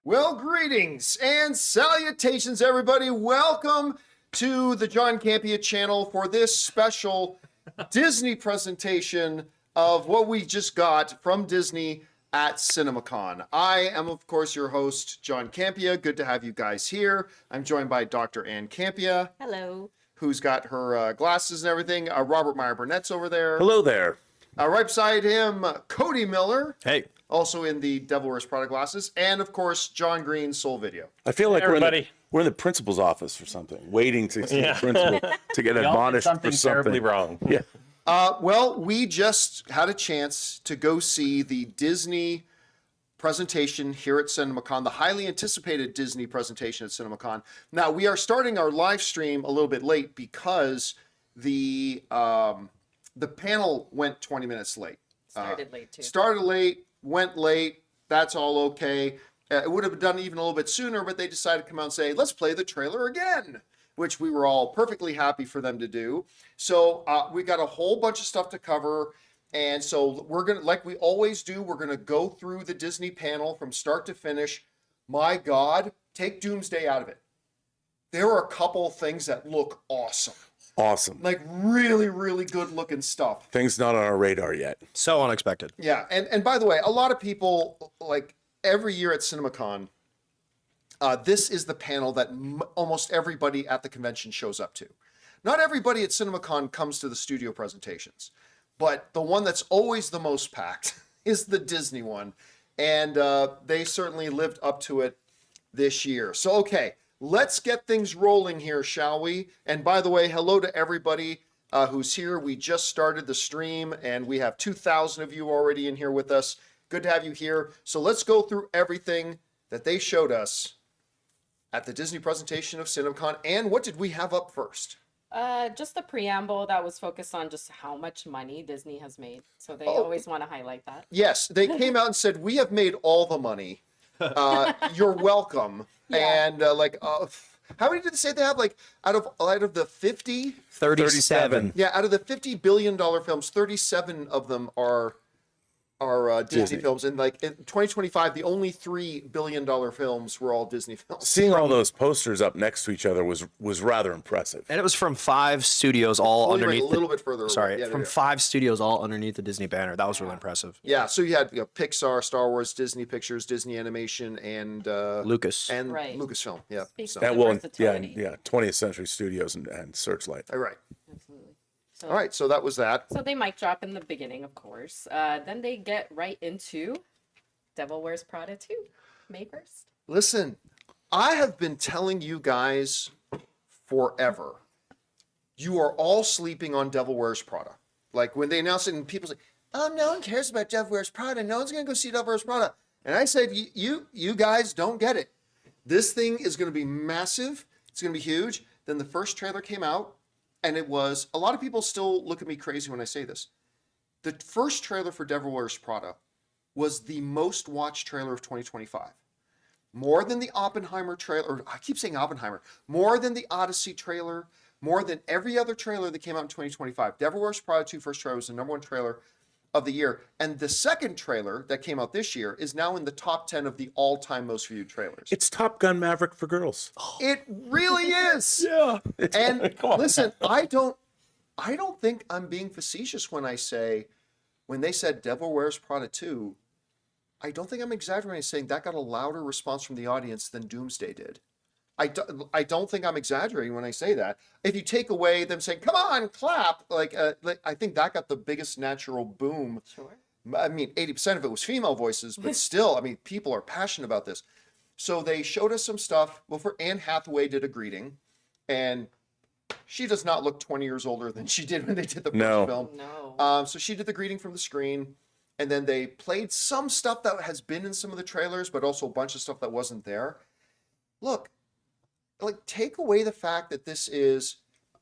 Well, greetings and salutations, everybody. Welcome to the John Campea channel for this special Disney presentation of what we just got from Disney at CinemaCon. I am, of course, your host, John Campea. Good to have you guys here. I'm joined by Dr. Ann Campea. Hello. Who's got her glasses and everything. Robert Meyer Burnett's over there. Hello there. Right beside him, Cody Miller. Hey. Also in the Devil Wears Prada glasses, and of course John Green, Soul Video. I feel like Everybody. we're in the principal's office or something, waiting to see the principal to get admonished for something terribly wrong. Yeah. Well, we just had a chance to go see the Disney presentation here at CinemaCon, the highly anticipated Disney presentation at CinemaCon. Now we are starting our live stream a little bit late because the panel went 20 minutes late. Started late too. Started late, went late. That's all okay. It would have been done even a little bit sooner, but they decided to come out and say, let's play the trailer again, which we were all perfectly happy for them to do. So we got a whole bunch of stuff to cover. And so we're going to, like we always do, we're going to go through the Disney panel from start to finish. My God, take Doomsday out of it. There are a couple things that look awesome. Awesome. Like really, really good looking stuff. Things not on our radar yet. So unexpected. Yeah, and by the way, a lot of people, like every year at CinemaCon, this is the panel that almost everybody at the convention shows up to. Not everybody at CinemaCon comes to the studio presentations, but the one that's always the most packed is the Disney one, and they certainly lived up to it this year. So, okay, let's get things rolling here, shall we? And by the way, hello to everybody who's here. We just started the stream and we have 2,000 of you already in here with us. Good to have you here. So let's go through everything that they showed us at the Disney presentation of CinemaCon. And what did we have up first? Just the preamble that was focused on just how much money Disney has made. So they always want to highlight that. Yes, they came out and said, we have made all the money. You're welcome. Yeah. And how many did they say they have? Like out of the 50? 37. Yeah, out of the $50 billion films, 37 of them are Disney films. And like in 2025, the only $3 billion films were all Disney films. Seeing all those posters up next to each other was rather impressive. And it was from 5 studios all Only underneath. a little bit further away. Sorry, Yeah, from yeah. 5 studios all underneath the Disney banner. That was really impressive. Yeah, so you had Pixar, Star Wars, Disney Pictures, Disney Animation, and Lucas. and Right. Lucasfilm. Yeah. Speaks So, to And the well, versatility. yeah, 20th Century Studios and Searchlight. all right. Absolutely. So, All right, so that was that. So they mic drop in the beginning, of course. Then they get right into Devil Wears Prada 2, May 1st. Listen, I have been telling you guys forever, you are all sleeping on Devil Wears Prada. Like when they announced it and people say, oh, no one cares about Devil Wears Prada. No one's going to go see Devil Wears Prada. And I said, you guys don't get it. This thing is going to be massive. It's going to be huge. Then the first trailer came out and it was, a lot of people still look at me crazy when I say this. The first trailer for Devil Wears Prada was the most watched trailer of 2025. More than the Oppenheimer trailer, or I keep saying Oppenheimer, more than the Odyssey trailer, more than every other trailer that came out in 2025. Devil Wears Prada 2 first trailer was the #1 trailer of the year. And the second trailer that came out this year is now in the top 10 of the all-time most viewed trailers. It's Top Gun Maverick for girls. It really is. Yeah. And Come on. listen, I don't think I'm being facetious when I say, when they said Devil Wears Prada 2, I don't think I'm exaggerating saying that got a louder response from the audience than Doomsday did. I don't think I'm exaggerating when I say that. If you take away them saying, come on, clap, like I think that got the biggest natural boom. Sure. I mean, 80% of it was female voices, but still, I mean, people are passionate about this. So they showed us some stuff. Well, for Anne Hathaway did a greeting, and she does not look 20 years older than she did when they did the first film. No. So she did the greeting from the screen, and then they played some stuff that has been in some of the trailers, but also a bunch of stuff that wasn't there. Look, like take away the fact that this is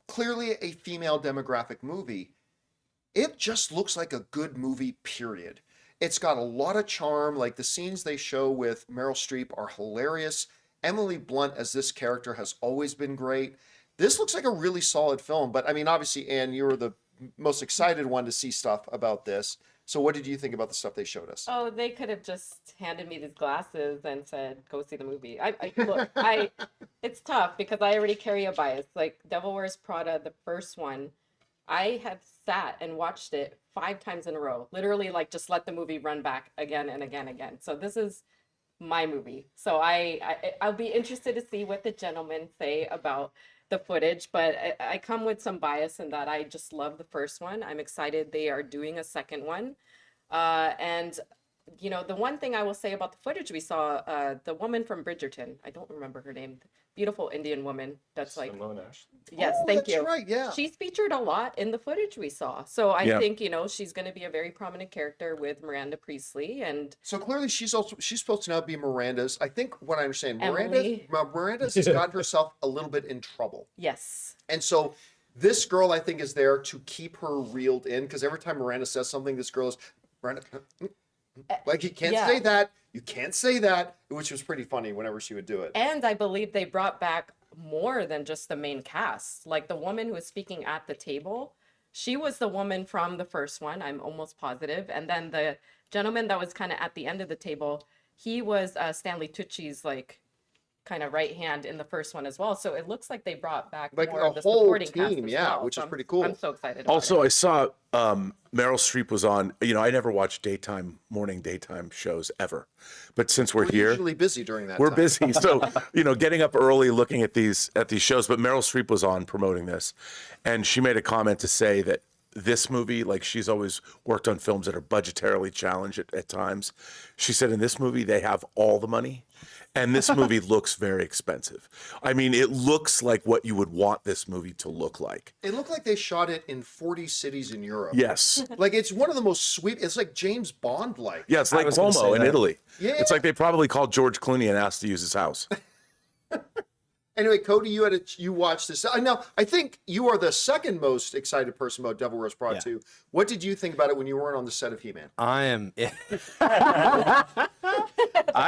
clearly a female demographic movie. It just looks like a good movie, period. It's got a lot of charm. Like the scenes they show with Meryl Streep are hilarious. Emily Blunt as this character has always been great. This looks like a really solid film, but I mean, obviously, Anne, you were the most excited one to see stuff about this. So what did you think about the stuff they showed us? Oh, they could have just handed me these glasses and said, "Go see the movie." It's tough because I already carry a bias. Like Devil Wears Prada, the first one, I have sat and watched it 5 times in a row. Literally, like just let the movie run back again and again and again. So this is my movie. So I'll be interested to see what the gentlemen say about the footage, but I come with some bias in that I just love the first one. I'm excited they are doing a second one. And you know, the one thing I will say about the footage we saw, the woman from Bridgerton, I don't remember her name, beautiful Indian woman that's like, yes, Oh, thank that's you. right, yeah. She's featured a lot in the footage we saw. So I Yeah. think, you know, she's going to be a very prominent character with Miranda Priestley and So clearly she's supposed to now be Miranda's. I think what I understand, Emily. Miranda's has gotten herself a little bit in trouble. yes. And so this girl, I think, is there to keep her reeled in because every time Miranda says something, this girl is, Miranda, like, you can't Yeah. say that. You can't say that, which was pretty funny whenever she would do it. And I believe they brought back more than just the main cast. Like the woman who was speaking at the table, she was the woman from the first one, I'm almost positive. And then the gentleman that was kind of at the end of the table, he was Stanley Tucci's like kind of right hand in the first one as well. So it looks like they brought back Like more a of the whole supporting cast team, as yeah, well. which So is pretty cool. I'm so excited about Also, it. I saw Meryl Streep was on. You know, I never watch morning daytime shows ever, but since we're here, Usually busy during that we're time. busy. So, you know, getting up early, looking at these shows. But Meryl Streep was on promoting this, and she made a comment to say that this movie, like she's always worked on films that are budgetarily challenged at times. She said in this movie they have all the money, and this movie looks very expensive. I mean, it looks like what you would want this movie to look like. It looked like they shot it in 40 cities in Europe. Yes. Like it's one of the most sweet. It's like James Bond like. Yeah, it's I like was gonna Como say in that. Italy. Yeah. It's like they probably called George Clooney and asked to use his house. Anyway, Cody, you watched this. Now, I think you are the second most excited person about Devil Wears Prada Yeah. 2. What did you think about it when you weren't on the set of He-Man? I am in. I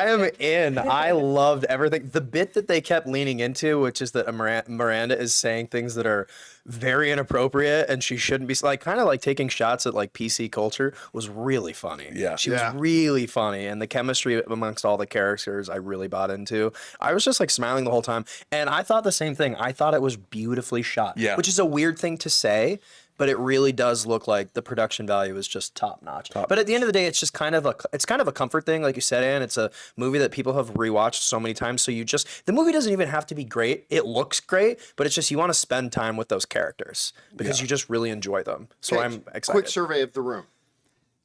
am in. I loved everything. The bit that they kept leaning into, which is that Miranda is saying things that are very inappropriate and she shouldn't be, like, kind of like taking shots at like PC culture, was really funny. Yeah. She Yeah. was really funny, and the chemistry amongst all the characters I really bought into. I was just like smiling the whole time, and I thought the same thing. I thought it was beautifully shot. Yeah. Which is a weird thing to say, but it really does look like the production value is just top notch. But at the end of the day, it's just kind of a comfort thing, like you said, Ann. It's a movie that people have rewatched so many times, so the movie doesn't even have to be great. It looks great, but it's just you want to spend time with those characters because you just really enjoy them. So Okay, I'm excited. Quick survey of the room.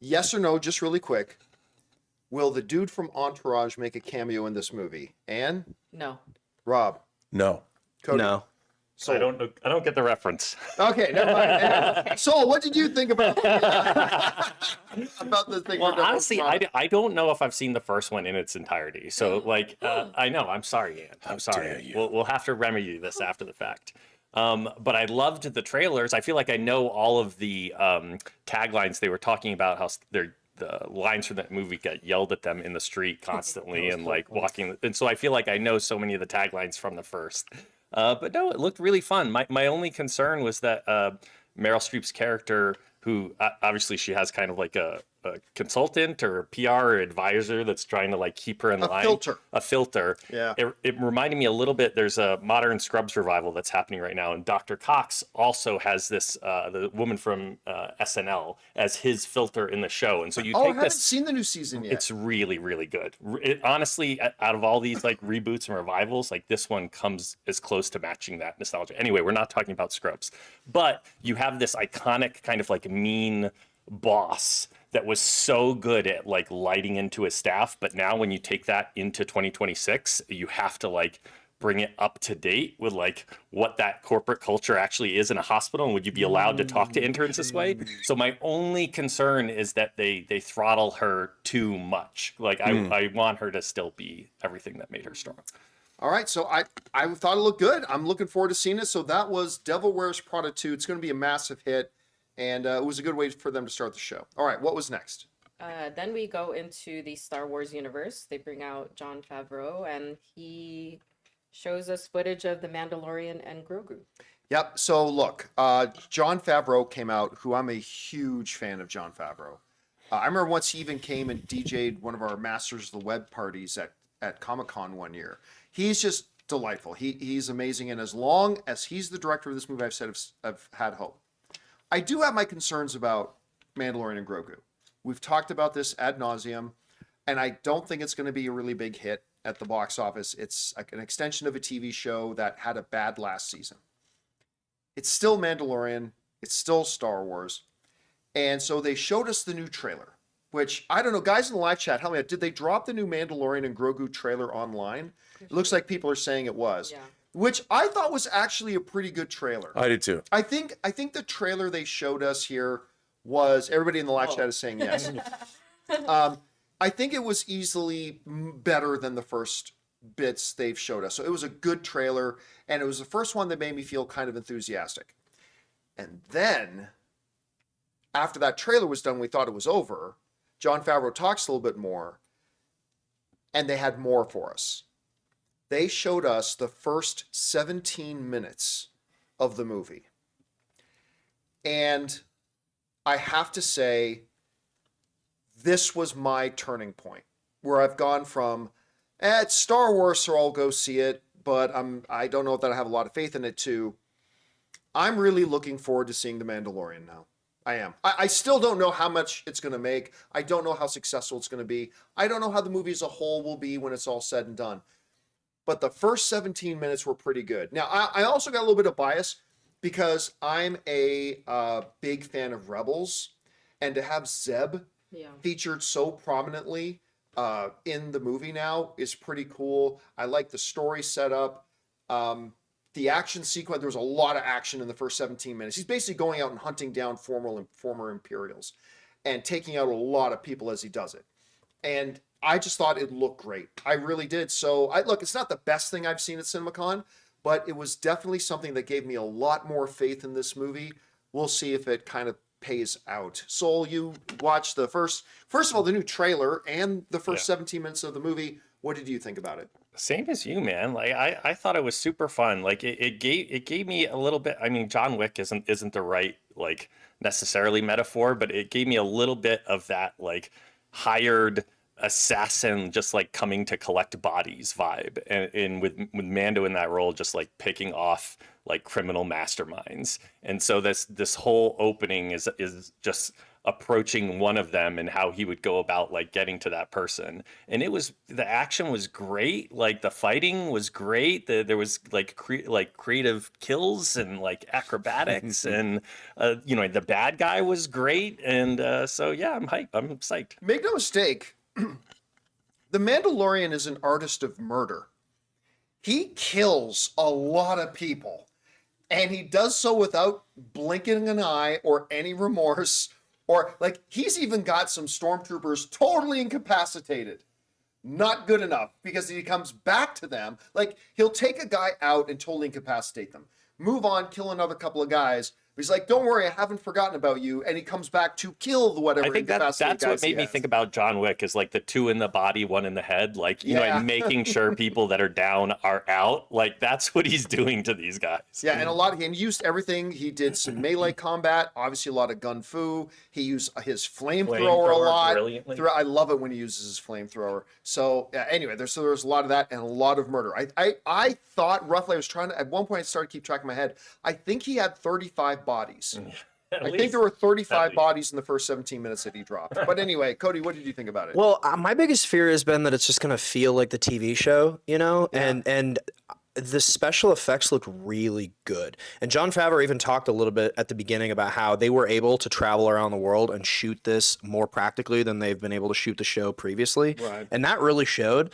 Yes or no, just really quick. Will the dude from Entourage make a cameo in this movie? Ann? No. Rob? No. Cody? No. So I don't know. I don't get the reference. Okay, never mind. Ann. So, what did you think about about the thing? Well, for Devil honestly, Wears Prada? I don't know if I've seen the first one in its entirety. So, like, I know. I'm sorry, Ann. I'm dare sorry. you. We'll have to remedy this after the fact. But I loved the trailers. I feel like I know all of the taglines. They were talking about how the lines from that movie got yelled at them in the street constantly and like walking. And so I feel like I know so many of the taglines from the first. But no, it looked really fun. My only concern was that Meryl Streep's character, who obviously she has kind of like a consultant or a PR or advisor that's trying to like keep her in line. A filter. Yeah. It reminded me a little bit. There's a modern Scrubs revival that's happening right now, and Dr. Cox also has this the woman from SNL as his filter in the show, and so you Oh, I take haven't this. seen the new season yet. It's really, really good. Honestly, out of all these like reboots and revivals, like this one comes as close to matching that nostalgia. Anyway, we're not talking about Scrubs, but you have this iconic kind of like mean boss that was so good at like lighting into his staff, but now when you take that into 2026, you have to like bring it up to date with like what that corporate culture actually is in a hospital, and would you be allowed to talk to interns this way? So my only concern is that they throttle her too much. Like I want her to still be everything that made her strong. All right, so I thought it looked good. I'm looking forward to seeing it. So that was Devil Wears Prada 2. It's going to be a massive hit, and it was a good way for them to start the show. All right, what was next? Then we go into the Star Wars universe. They bring out John Favreau, and he shows us footage of the Mandalorian and Grogu. Yep. So look, John Favreau came out, who I'm a huge fan of John Favreau. I remember once he even came and DJ'd one of our Masters of the Web parties at Comic-Con one year. He's just delightful. He's amazing, and as long as he's the director of this movie, I've had hope. I do have my concerns about Mandalorian and Grogu. We've talked about this ad nauseum, and I don't think it's going to be a really big hit at the box office. It's like an extension of a TV show that had a bad last season. It's still Mandalorian. It's still Star Wars. And so they showed us the new trailer, which, I don't know, guys in the live chat, help me out. Did they drop the new Mandalorian and Grogu trailer online? It looks like people are saying it was. Yeah. Which I thought was actually a pretty good trailer. I did too. I think the trailer they showed us here was, everybody in the live chat is saying yes. I think it was easily better than the first bits they've showed us. So it was a good trailer, and it was the first one that made me feel kind of enthusiastic. And then, after that trailer was done, we thought it was over. John Favreau talks a little bit more, and they had more for us. They showed us the first 17 minutes of the movie. And I have to say, this was my turning point, where I've gone from, it's Star Wars, so I'll go see it, but I don't know that I have a lot of faith in it, to, I'm really looking forward to seeing The Mandalorian now. I am. I still don't know how much it's going to make. I don't know how successful it's going to be. I don't know how the movie as a whole will be when it's all said and done. But the first 17 minutes were pretty good. Now, I also got a little bit of bias because I'm a big fan of Rebels. And to have Zeb featured so prominently in the movie now is pretty cool. I like the story setup. The action sequence, there was a lot of action in the first 17 minutes. He's basically going out and hunting down former Imperials and taking out a lot of people as he does it. And I just thought it looked great. I really did. So, look, it's not the best thing I've seen at CinemaCon, but it was definitely something that gave me a lot more faith in this movie. We'll see if it kind of pays out. Soul, you watched the first of all, the new trailer and the first 17 minutes of the movie. What did you think about it? Same as you, man. Like I thought it was super fun. Like it gave me a little bit. I mean, John Wick isn't the right like necessarily metaphor, but it gave me a little bit of that like hired assassin just like coming to collect bodies vibe, and with Mando in that role just like picking off like criminal masterminds. And so this whole opening is just approaching one of them and how he would go about like getting to that person. And the action was great, like the fighting was great, there was like creative kills and like acrobatics and the bad guy was great. And so yeah, I'm hyped, I'm psyched. Make no mistake, the Mandalorian is an artist of murder. He kills a lot of people, and he does so without blinking an eye or any remorse. Or, like, he's even got some stormtroopers totally incapacitated. Not good enough, because he comes back to them. Like, he'll take a guy out and totally incapacitate them. Move on, kill another couple of guys. He's like, don't worry, I haven't forgotten about you. And he comes back to kill the whatever I think that's what made me think about John Wick, is like the 2 in the body, 1 in the head. Like, you know, and making sure people that are down are out. Like, that's what he's doing to these guys. Yeah, and he used everything. He did some melee combat, obviously a lot of gun fu. He used his flamethrower a lot. Brilliantly. I love it when he uses his flamethrower. So anyway, there's a lot of that and a lot of murder. I thought roughly, I was trying to, at one point I started to keep track in my head. I think he had 35 bodies. I think there were 35 bodies in the first 17 minutes that he dropped. But anyway, Cody, what did you think about it? Well, my biggest fear has been that it's just going to feel like the TV show, you know, and the special effects looked really good. And John Favreau even talked a little bit at the beginning about how they were able to travel around the world and shoot this more practically than they've been able to shoot the show previously. Right. And that really showed.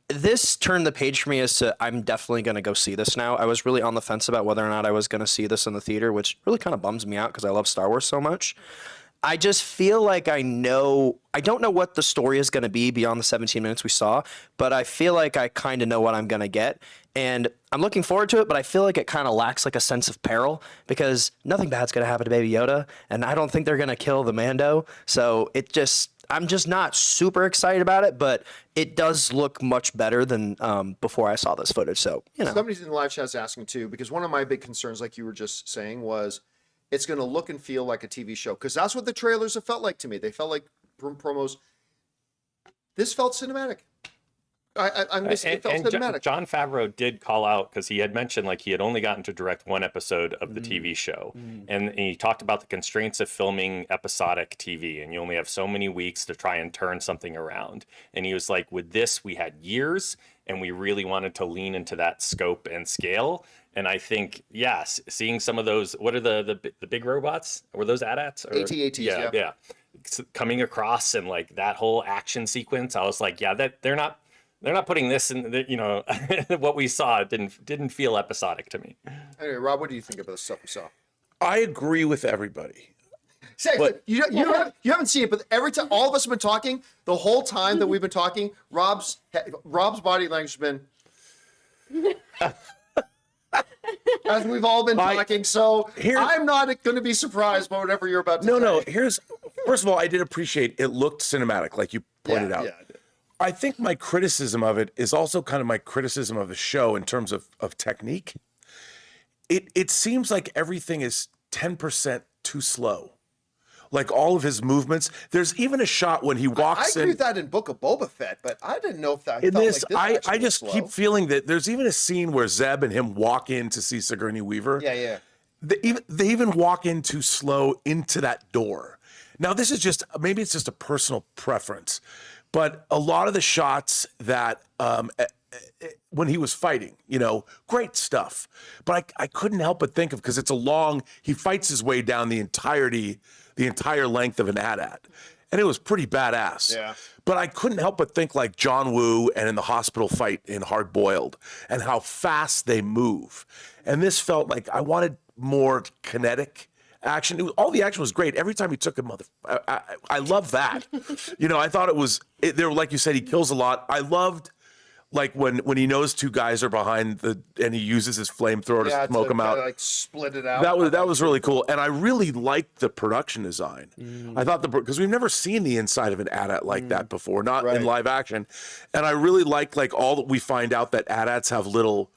This turned the page for me as to I'm definitely going to go see this now. I was really on the fence about whether or not I was going to see this in the theater, which really kind of bums me out because I love Star Wars so much. I just feel like I don't know what the story is going to be beyond the 17 minutes we saw, but I feel like I kind of know what I'm going to get. And I'm looking forward to it, but I feel like it kind of lacks like a sense of peril because nothing bad's going to happen to Baby Yoda, and I don't think they're going to kill the Mando. So I'm just not super excited about it, but it does look much better than before I saw this footage. So, you know. Somebody's in the live chat is asking too, because one of my big concerns, like you were just saying, was it's going to look and feel like a TV show, because that's what the trailers have felt like to me. They felt like promos. This felt cinematic. It felt cinematic. John Favreau did call out, because he had mentioned like he had only gotten to direct one episode of the TV show, and he talked about the constraints of filming episodic TV, and you only have so many weeks to try and turn something around. And he was like, with this, we had years, and we really wanted to lean into that scope and scale. And I think, yes, seeing some of those, what are the big robots? Were those AT-ATs? AT-ATs, yeah. Coming across and like that whole action sequence, I was like, yeah, that they're not putting this in the, you know, what we saw didn't feel episodic to me. Anyway, Rob, what do you think about the stuff we saw? I agree with everybody. Say, but you haven't seen it, but every time all of us have been talking, the whole time that we've been talking, Rob's body language has been as we've all been talking. So I'm not going to be surprised by whatever you're about to say. No. First of all, I did appreciate it looked cinematic, like you pointed out. Yeah, I did. I think my criticism of it is also kind of my criticism of the show in terms of technique. It seems like everything is 10% too slow. Like all of his movements. There's even a shot when he walks in. I agree with that in Book of Boba Fett, but I didn't know if that in felt this, like this I just slow. keep feeling that there's even a scene where Zeb and him walk in to see Sigourney Weaver. Yeah. They even walk in too slow into that door. Now, this is just, maybe it's just a personal preference, but a lot of the shots that, when he was fighting, you know, great stuff. But I couldn't help but think of, because it's he fights his way down the entire length of an AT-AT. And it was pretty badass. Yeah. But I couldn't help but think like John Woo and in the hospital fight in Hard Boiled, and how fast they move. And this felt like I wanted more kinetic action. All the action was great. Every time he took I love that. You know, I thought there, like you said, he kills a lot. I loved like when he knows two guys are behind and he uses his flamethrower to smoke them out. Like split it out. That was really cool, and I really liked the production design. I thought because we've never seen the inside of an AT-AT like that before, not in live action, and I really liked like all that we find out that AT-ATs have little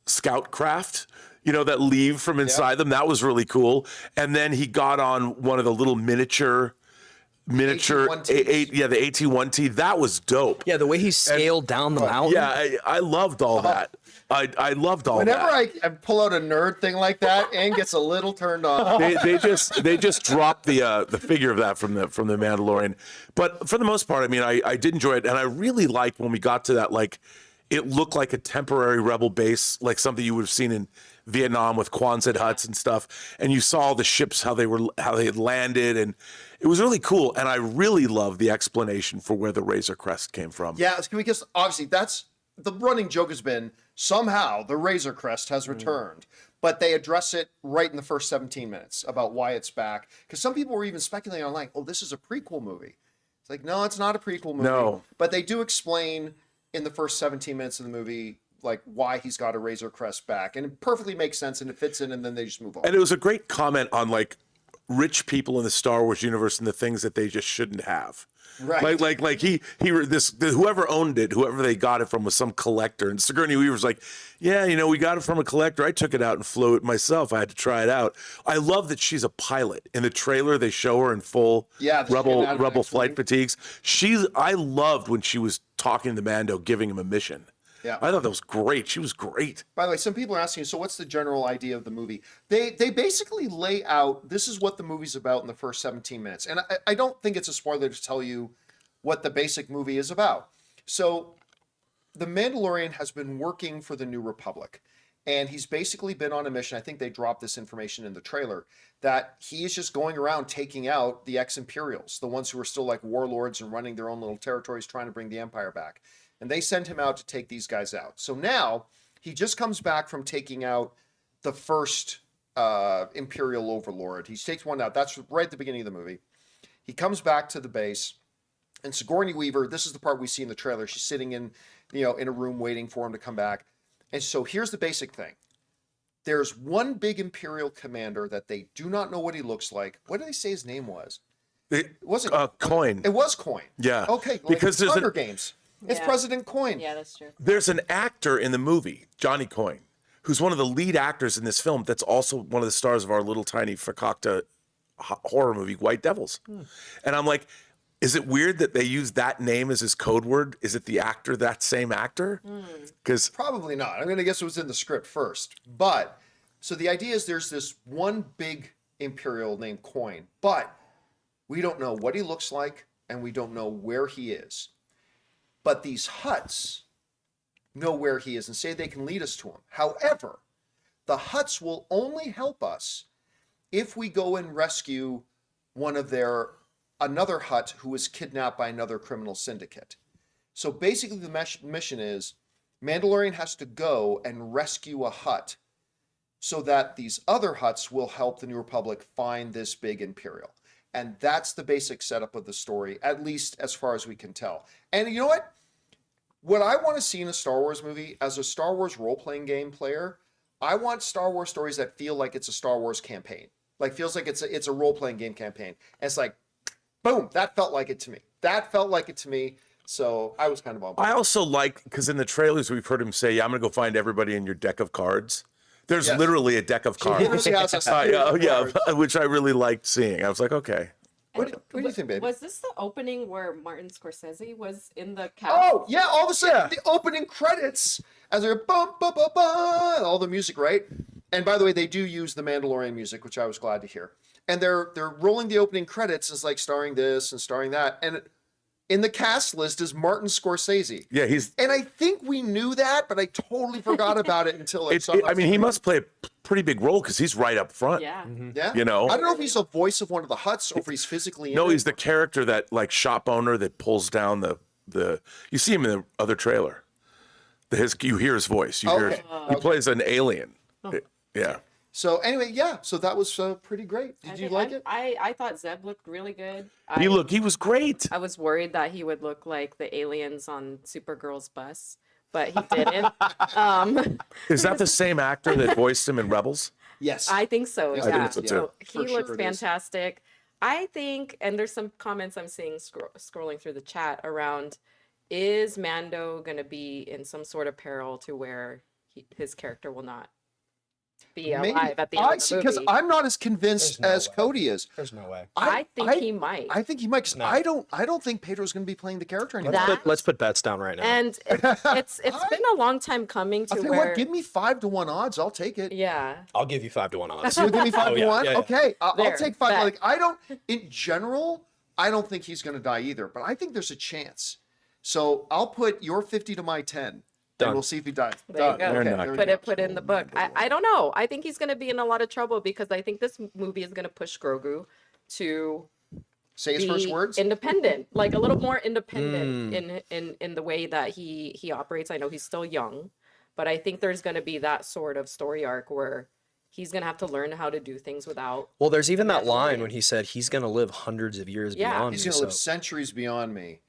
scout craft, you know, that leave from inside them. That was really cool. And then he got on one of the little miniature the AT-1T. That was dope. Yeah, the way he scaled down the mountain. Yeah, I loved all that. I loved all Whenever that. I pull out a nerd thing like that, Ann gets a little turned on. They just dropped the figure of that from the Mandalorian. But for the most part, I mean, I did enjoy it, and I really liked when we got to that, like, it looked like a temporary rebel base, like something you would have seen in Vietnam with Quonset huts and stuff. And you saw the ships, how they had landed, and it was really cool. And I really love the explanation for where the Razor Crest came from. Yeah, it's because obviously that's the running joke has been somehow the Razor Crest has returned, but they address it right in the first 17 minutes about why it's back. Because some people were even speculating online, oh, this is a prequel movie. It's like, no, it's not a prequel movie. No. But they do explain in the first 17 minutes of the movie, like why he's got a Razor Crest back, and it perfectly makes sense and it fits in, and then they just move on. And it was a great comment on like rich people in the Star Wars universe and the things that they just shouldn't have. Right. Like whoever owned it, whoever they got it from was some collector. And Sigourney Weaver's like, yeah, you know, we got it from a collector. I took it out and flew it myself. I had to try it out. I love that she's a pilot. In the trailer, they show her in full rebel flight fatigues. I loved when she was talking to Mando, giving him a mission. Yeah. I thought that was great. She was great. By the way, some people are asking, so what's the general idea of the movie? They basically lay out, this is what the movie's about in the first 17 minutes. And I don't think it's a spoiler to tell you what the basic movie is about. So the Mandalorian has been working for the New Republic. And he's basically been on a mission. I think they dropped this information in the trailer, that he is just going around taking out the ex-Imperials, the ones who are still like warlords and running their own little territories, trying to bring the Empire back. And they send him out to take these guys out. So now he just comes back from taking out the first Imperial overlord. He takes one out. That's right at the beginning of the movie. He comes back to the base, and Sigourney Weaver, this is the part we see in the trailer. She's sitting in a room waiting for him to come back. And so here's the basic thing. There's one big Imperial commander that they do not know what he looks like. What did they say his name was? Was it Coin? It was Coin. Yeah. Okay. Like because there's Hunger Games. It's President Coin. Yeah, that's true. There's an actor in the movie, Johnny Coin, who's one of the lead actors in this film, that's also one of the stars of our little tiny Fakakta horror movie, White Devils. And I'm like, is it weird that they use that name as his code word? Is it the actor, that same actor? Because Probably not. I'm going to guess it was in the script first. But so the idea is there's this one big Imperial named Coin, but we don't know what he looks like and we don't know where he is. But these Hutts know where he is and say they can lead us to him. However, the Hutts will only help us if we go and rescue another Hutt who was kidnapped by another criminal syndicate. So basically the mission is Mandalorian has to go and rescue a Hutt so that these other Hutts will help the New Republic find this big Imperial. And that's the basic setup of the story, at least as far as we can tell. And you know what? What I want to see in a Star Wars movie, as a Star Wars role-playing game player, I want Star Wars stories that feel like it's a Star Wars campaign. Like, feels like it's a role-playing game campaign. And it's like, boom, that felt like it to me. That felt like it to me. So I was kind of on board. I also like, because in the trailers we've heard him say, yeah, I'm going to go find everybody in your deck of cards. There's Yes. literally a deck of He cards. literally has a sleeve of Yeah, cards. which I really liked seeing. I was like, okay. What do you think, babe? Was this the opening where Martin Scorsese was in the cast? Oh, yeah, all of a sudden, the opening credits, as they're bum, bum, bum, bum, all the music, right? And by the way, they do use the Mandalorian music, which I was glad to hear. And they're rolling the opening credits as like starring this and starring that. And in the cast list is Martin Scorsese. Yeah, he's. And I think we knew that, but I totally forgot about it until I mean, he must play a pretty big role because he's right up front. Yeah. Yeah. You know? I don't know if he's a voice of one of the Hutts or if he's physically in No, it. he's the character that, like, shop owner that pulls down the. You see him in the other trailer. You hear his voice. You hear. Okay. He plays an alien. Yeah. So anyway, yeah. So that was pretty great. Did you like it? I thought Zeb looked really good. He was great. I was worried that he would look like the aliens on Supergirl's bus, but he didn't. Is that the same actor that voiced him in Rebels? Yes. I think so. I Yeah. think so, too. He For looks sure it is. fantastic. I think, and there's some comments I'm seeing scrolling through the chat around, is Mando going to be in some sort of peril to where his character will not be alive at the end of the because movie? I'm not as convinced There's no as way. Cody is. There's no way. I think he might. I think he might. 'Cause No. I don't think Pedro's going to be playing the character anymore. That- Let's put bets down right now. And it's been a long time coming to I'll tell you where what, give me 5-1 odds. I'll take it. yeah. I'll give you 5-1 odds. You'll give me 5-1. yeah, yeah. Okay, I'll There, take 5. bet. Like I don't. In general, I don't think he's going to die either. But I think there's a chance. So I'll put your 50 to my 10, Done. and we'll see if he dies. There you Done. go. Fair Okay, enough. there we Put go. it in the book. I don't know. I think he's going to be in a lot of trouble because I think this movie is going to push Grogu to Say his first be words. independent, like a little more independent in the way that he operates. I know he's still young, but I think there's going to be that sort of story arc where he's going to have to learn how to do things without. Well, there's even that Mandalorian. line when he said he's going to live hundreds of years Yeah. beyond He's me. going to live So centuries beyond me.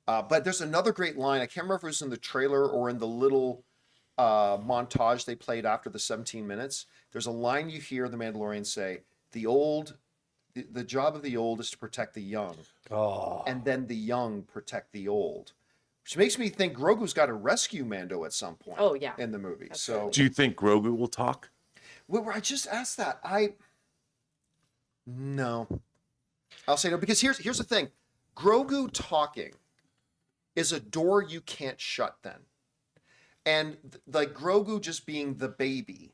But there's another great line. I can't remember if it was in the trailer or in the little montage they played after the 17 minutes. There's a line you hear the Mandalorian say, the job of the old is to protect the young, and then the young protect the old. Which makes me think Grogu's got to rescue Mando at some point Oh, yeah. in the movie. So Do you think Grogu will talk? well, I just asked that. No. I'll say no, because here's the thing. Grogu talking is a door you can't shut then. And like Grogu just being the baby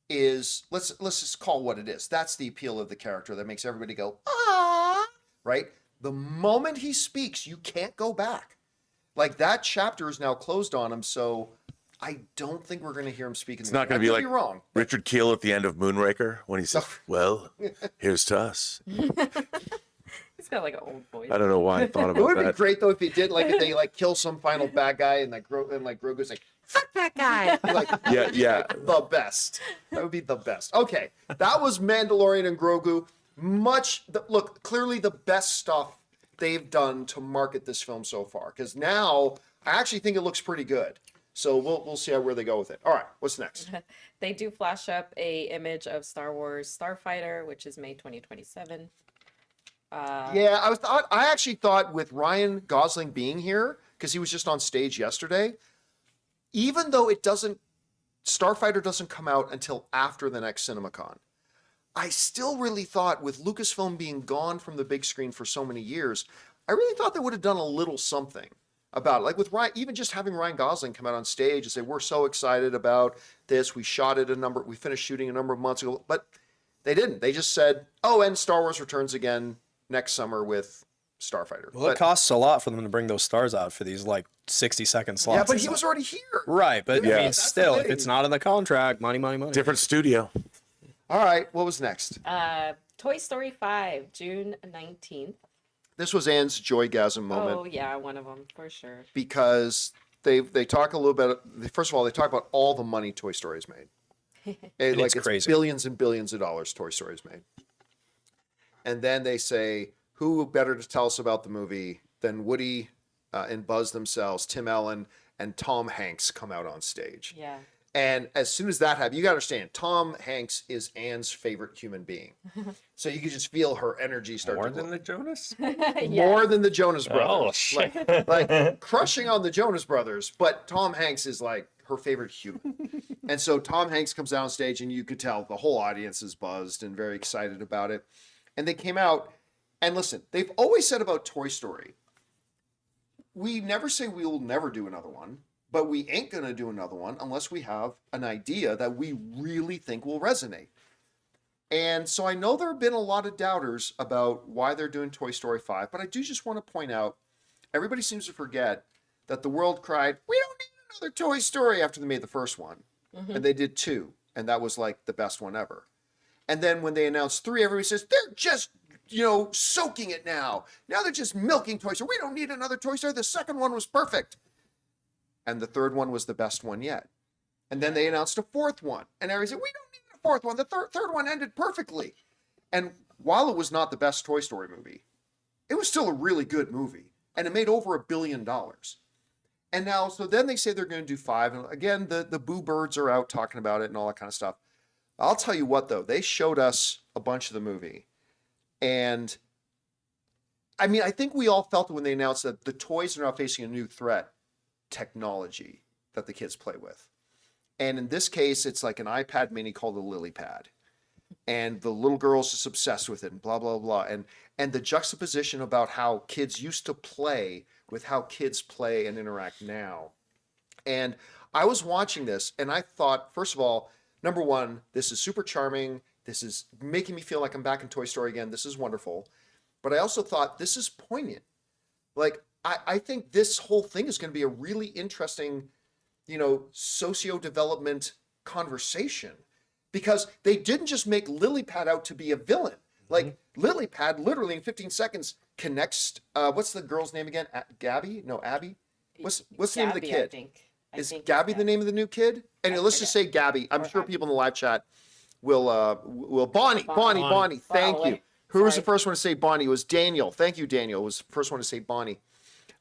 is let's just call it what it is. That's the appeal of the character that makes everybody go, ah, right? The moment he speaks, you can't go back. Like that chapter is now closed on him, so I don't think we're going to hear him speak. It's not going to be like wrong. Richard Keel at the end of Moonraker when he says, "Well, here's to us." He's got like an old voice. I don't know why I thought It about would be that. great though if he did, like if they like kill some final bad guy and like Grogu's like Fuck that guy. like Yeah. the best. That would be the best. Okay, that was Mandalorian and Grogu. Look, clearly the best stuff they've done to market this film so far. Because now I actually think it looks pretty good. So we'll see where they go with it. All right, what's next? They do flash up a image of Star Wars Starfighter, which is May 2027. Yeah, I actually thought with Ryan Gosling being here because he was just on stage yesterday, even though it doesn't Starfighter doesn't come out until after the next CinemaCon. I still really thought, with Lucasfilm being gone from the big screen for so many years, I really thought they would have done a little something about it. Like with Ryan, even just having Ryan Gosling come out on stage and say, we're so excited about this. We shot it we finished shooting a number of months ago, but they didn't. They just said, oh, and Star Wars returns again next summer with Starfighter. Well, it costs a lot for them to bring those stars out for these like 60-second slots. Yeah, but he was already here. Right, but I Yeah. mean, That's the still, if thing. it's not in the contract, money, money, money. Different studio. All right, what was next? Toy Story 5, June 19th. This was Anne's joygasm moment. Oh, yeah, one of them, for sure. Because they talk a little bit. First of all, they talk about all the money Toy Story's made. It's crazy. Billions and billions of dollars Toy Story's made. And then they say, who better to tell us about the movie than Woody and Buzz themselves? Tim Allen and Tom Hanks come out on stage. Yeah. And as soon as that happened, you got to understand, Tom Hanks is Anne's favorite human being. So you could just feel her energy start More to glow. than the Jonas? More than the Jonas Brothers. Oh, shit. Like crushing on the Jonas Brothers, but Tom Hanks is like her favorite human. And so Tom Hanks comes out on stage, and you could tell the whole audience is buzzed and very excited about it. And they came out, and listen, they've always said about Toy Story, we never say we will never do another one, but we ain't going to do another one unless we have an idea that we really think will resonate. And so I know there have been a lot of doubters about why they're doing Toy Story 5, but I do just want to point out, everybody seems to forget that the world cried, we don't need another Toy Story after they made the first one. And they did 2, and that was like the best one ever. And then when they announced 3, everybody says, they're just, soaking it now. Now they're just milking Toy Story. We don't need another Toy Story. The second one was perfect. And the third one was the best one yet. And then they announced a 4th one. And everybody said, we don't need a 4th one. The third one ended perfectly. And while it was not the best Toy Story movie, it was still a really good movie. And it made over $1 billion. And now, so then they say they're going to do 5. And again, the Boo Birds are out talking about it and all that kind of stuff. I'll tell you what, though. They showed us a bunch of the movie. And I mean, I think we all felt it when they announced that the toys are now facing a new threat. Technology that the kids play with. And in this case, it's like an iPad mini called a Lily Pad. And the little girl's just obsessed with it and blah, blah, blah. And the juxtaposition about how kids used to play with how kids play and interact now. And I was watching this and I thought, first of all, number one, this is super charming. This is making me feel like I'm back in Toy Story again. This is wonderful. But I also thought this is poignant. Like, I think this whole thing is going to be a really interesting, socio-development conversation, because they didn't just make Lilypad out to be a villain. Like Lilypad, literally in 15 seconds, connects. What's the girl's name again? Gabby? No, Abby. What's the name of the Gabby, kid? I think. Is it's Gabby the name of the new kid? Anyway, let's just say Gabby. I'm sure people in the live chat will Bonnie. Thank you. Who was the first one to say Bonnie? It was Daniel. Thank you, Daniel. Was the first one to say Bonnie.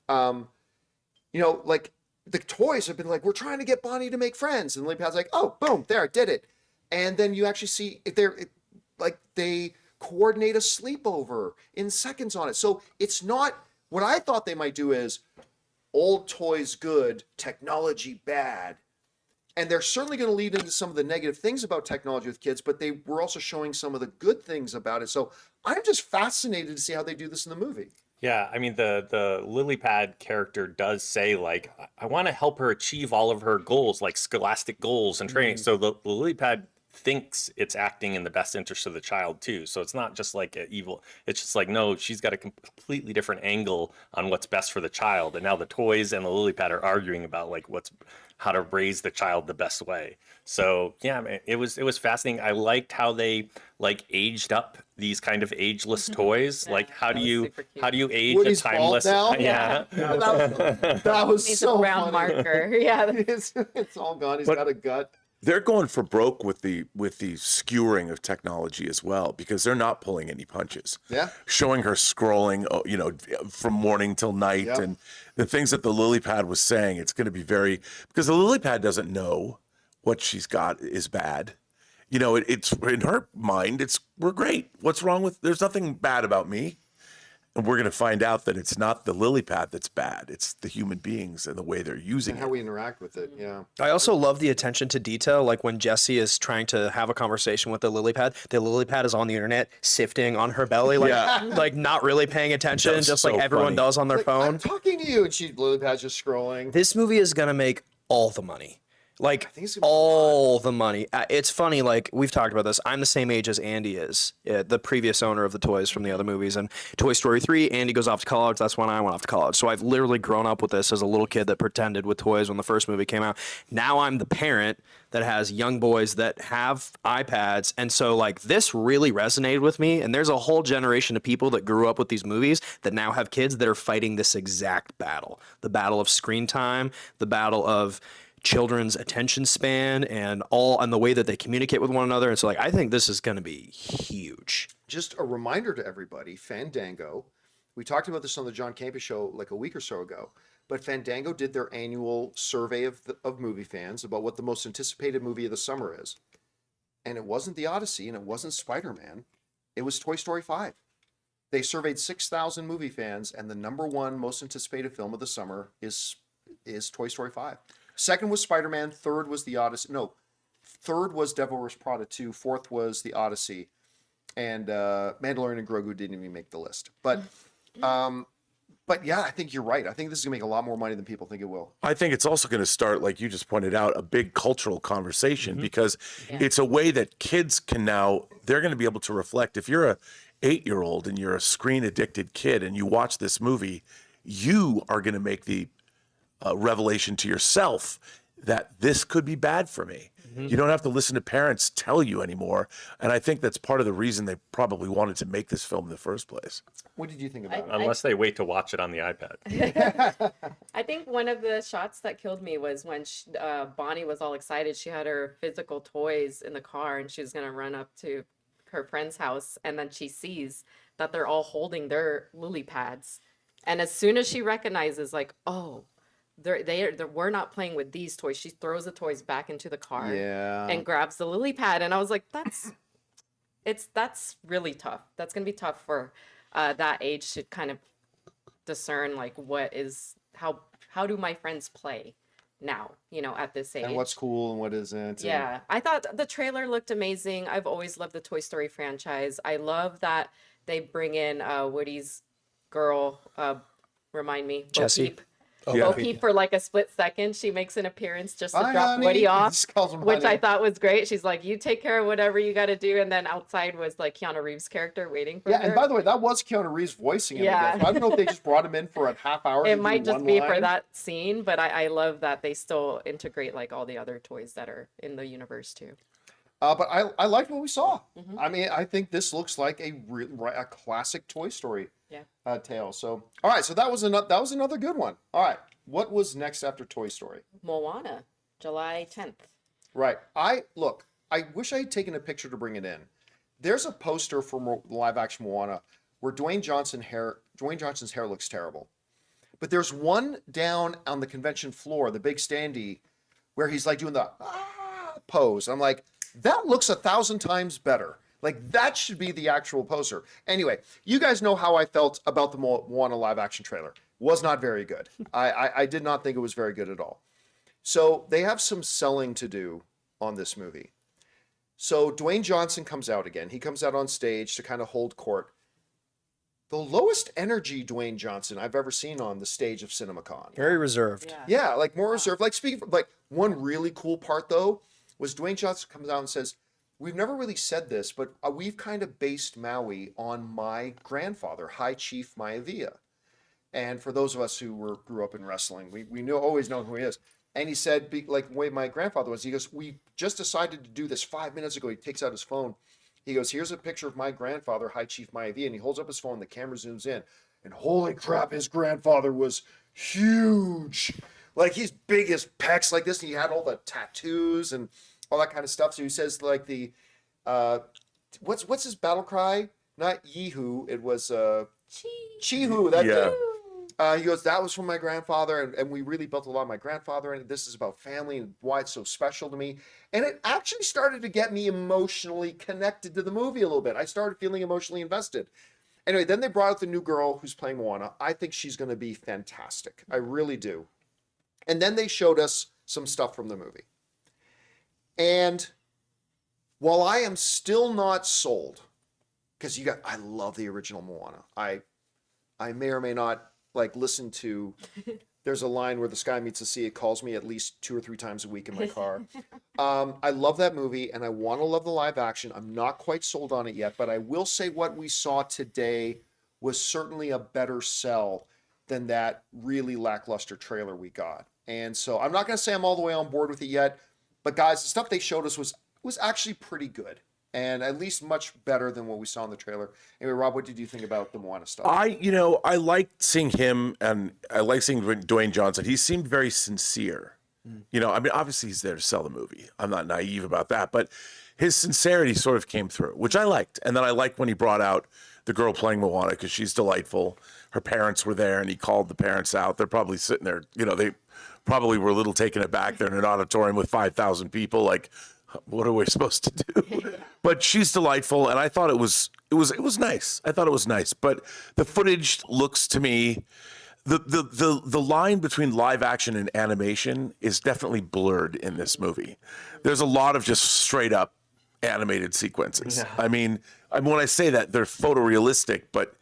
Like the toys have been like, we're trying to get Bonnie to make friends, and Lilypad's like, oh, boom, there, I did it. And then you actually see they coordinate a sleepover in seconds on it. So it's not what I thought they might do is old toys good, technology bad. And they're certainly going to lead into some of the negative things about technology with kids, but they were also showing some of the good things about it. So I'm just fascinated to see how they do this in the movie. Yeah, I mean, the Lilypad character does say, like, I want to help her achieve all of her goals, like scholastic goals and training. So the Lilypad thinks it's acting in the best interest of the child, too. So it's not just like evil. It's just like, no, she's got a completely different angle on what's best for the child. And now the toys and the Lilypad are arguing about, like, how to raise the child the best way. So yeah, man, it was fascinating. I liked how they aged up these kind of ageless toys. Yeah, like how do that was you super cute. age Woody's a timeless? bald now? Yeah. That was Needs so a brown funny. marker. Yeah. It's all gone. He's got a gut. They're going for broke with the skewering of technology as well, because they're not pulling any punches. Yeah. Showing her scrolling, from morning till night, Yep. and the things that the Lilypad was saying. It's going to be because the Lilypad doesn't know what she's got is bad. It's in her mind. We're great. What's wrong with? There's nothing bad about me. And we're going to find out that it's not the lily pad that's bad. It's the human beings and the way they're using And it. how we interact with it. Yeah. I also love the attention to detail. Like when Jessie is trying to have a conversation with the lily pad is on the internet sifting on her belly, like like not really paying attention, That was just like so everyone funny. does on their Like, phone. I'm talking to you, and lily pad's just scrolling. This movie is gonna make all the money. Like think it's gonna be a lot. all the money. It's funny, like we've talked about this. I'm the same age as Andy is, the previous owner of the toys from the other movies. And Toy Story 3, Andy goes off to college. That's when I went off to college. So I've literally grown up with this as a little kid that pretended with toys when the first movie came out. Now I'm the parent that has young boys that have iPads. And so like this really resonated with me. And there's a whole generation of people that grew up with these movies that now have kids that are fighting this exact battle. The battle of screen time, the battle of children's attention span and the way that they communicate with one another. And so like I think this is going to be huge. Just a reminder to everybody, Fandango, we talked about this on the John Campea Show like a week or so ago, but Fandango did their annual survey of movie fans about what the most anticipated movie of the summer is. And it wasn't The Odyssey and it wasn't Spider-Man. It was Toy Story 5. They surveyed 6,000 movie fans, and the number one most anticipated film of the summer is Toy Story 5. Second was Spider-Man. Third was The Odyssey. No, third was Devil Wears Prada 2. Fourth was The Odyssey. And Mandalorian and Grogu didn't even make the list. But yeah, I think you're right. I think this is going to make a lot more money than people think it will. I think it's also going to start, like you just pointed out, a big cultural conversation because it's a way that kids can now, they're going to be able to reflect. If you're a 8-year-old and you're a screen addicted kid and you watch this movie, you are going to make the revelation to yourself that this could be bad for me. You don't have to listen to parents tell you anymore. And I think that's part of the reason they probably wanted to make this film in the first place. What did you think about it? Unless they wait to watch it on the iPad. I think one of the shots that killed me was when Bonnie was all excited. She had her physical toys in the car and she was going to run up to her friend's house. And then she sees that they're all holding their lily pads. And as soon as she recognizes, like, oh, we're not playing with these toys, she throws the toys back into the car and grabs the lily pad. And I was like, that's really tough. That's going to be tough for that age to kind of discern like how do my friends play now, at this age. And what's cool and what isn't. Yeah. I thought the trailer looked amazing. I've always loved the Toy Story franchise. I love that they bring in Woody's girl, remind me, Jessie. Bo-Peep. Bo-Peep for like a split second. She makes an appearance just to Hi, drop honey. Woody off, Just calls him which honey. I thought was great. She's like, you take care of whatever you got to do. And then outside was like Keanu Reeves' character waiting for her. Yeah, and by the way, that was Keanu Reeves voicing him. Yeah. I guess. I don't know if they just brought him in for a half hour. It to might do just one be line. for that scene, but I love that they still integrate like all the other toys that are in the universe too. But I liked what we saw. Mm-hmm. I mean, I think this looks like a classic Toy Story Yeah. tale. So, all right, so that was another good one. All right, what was next after Toy Story? Moana, July 10th. Right. I wish I had taken a picture to bring it in. There's a poster for live action Moana where Dwayne Johnson's hair looks terrible. But there's one down on the convention floor, the big standee, where he's like doing the pose. I'm like, that looks 1,000 times better. Like that should be the actual poster. Anyway, you guys know how I felt about the Moana live action trailer. Was not very good. I did not think it was very good at all. So they have some selling to do on this movie. So Dwayne Johnson comes out again. He comes out on stage to kind of hold court. The lowest energy Dwayne Johnson I've ever seen on the stage of CinemaCon. Very reserved. Yeah, like more reserved. Like speaking, like one really cool part though was Dwayne Johnson comes out and says, "We've never really said this, but we've kind of based Maui on my grandfather, High Chief Maivia." And for those of us who grew up in wrestling, we always know who he is. And he said, like the way my grandfather was, he goes, "We just decided to do this 5 minutes ago." He takes out his phone. He goes, "Here's a picture of my grandfather, High Chief Maivia." And he holds up his phone. The camera zooms in. And holy crap, his grandfather was huge. Like he's big as pecs like this. And he had all the tattoos and all that kind of stuff. So he says like what's his battle cry? Not Yeehoo. It was Chihu. That he goes, "That was from my grandfather, and we really built a lot of my grandfather, and this is about family and why it's so special to me." And it actually started to get me emotionally connected to the movie a little bit. I started feeling emotionally invested. Anyway, then they brought out the new girl who's playing Moana. I think she's going to be fantastic. I really do. And then they showed us some stuff from the movie. And while I am still not sold, because I love the original Moana. I may or may not like listen to. There's a line where the sky meets the sea. It calls me at least 2 or 3 times a week in my car. I love that movie, and I want to love the live action. I'm not quite sold on it yet, but I will say what we saw today was certainly a better sell than that really lackluster trailer we got. And so I'm not going to say I'm all the way on board with it yet, but guys, the stuff they showed us was actually pretty good. And at least much better than what we saw in the trailer. Anyway, Rob, what did you think about the Moana stuff? I liked seeing him, and I like seeing Dwayne Johnson. He seemed very sincere. I mean, obviously he's there to sell the movie. I'm not naive about that, but his sincerity sort of came through, which I liked. And then I liked when he brought out the girl playing Moana because she's delightful. Her parents were there, and he called the parents out. They're probably sitting there, they probably were a little taken aback. They're in an auditorium with 5,000 people, like, what are we supposed to do? But she's delightful, and I thought it was nice. I thought it was nice, but the footage looks to me, the line between live action and animation is definitely blurred in this movie. There's a lot of just straight up animated sequences. Yeah. I mean, when I say that, they're photorealistic, but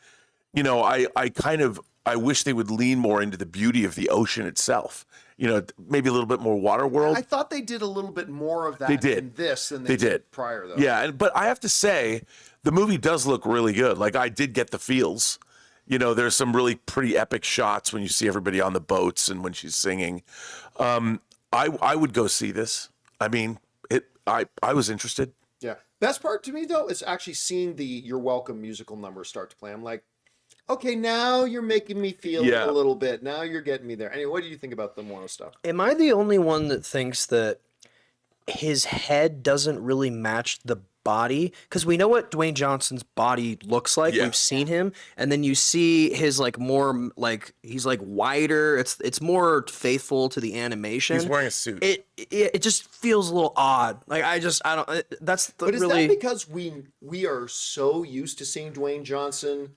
I wish they would lean more into the beauty of the ocean itself. Maybe a little bit more water world. I thought they did a little bit more of that in this than they did prior, though. Yeah, but I have to say, the movie does look really good. Like, I did get the feels. There's some really pretty epic shots when you see everybody on the boats and when she's singing. I would go see this. I mean, I was interested. Yeah. Best part to me, though, is actually seeing the You're Welcome musical number start to play. I'm like, okay, now you're making me feel a little bit. Now you're getting me there. Anyway, what do you think about the Moana stuff? Am I the only one that thinks that his head doesn't really match the body? Because we know what Dwayne Johnson's body looks like. Yeah. We've seen him, and then you see his more he's wider. It's more faithful to the animation. He's wearing a suit. It just feels a little odd. I don't. That's but is really. that because we are so used to seeing Dwayne Johnson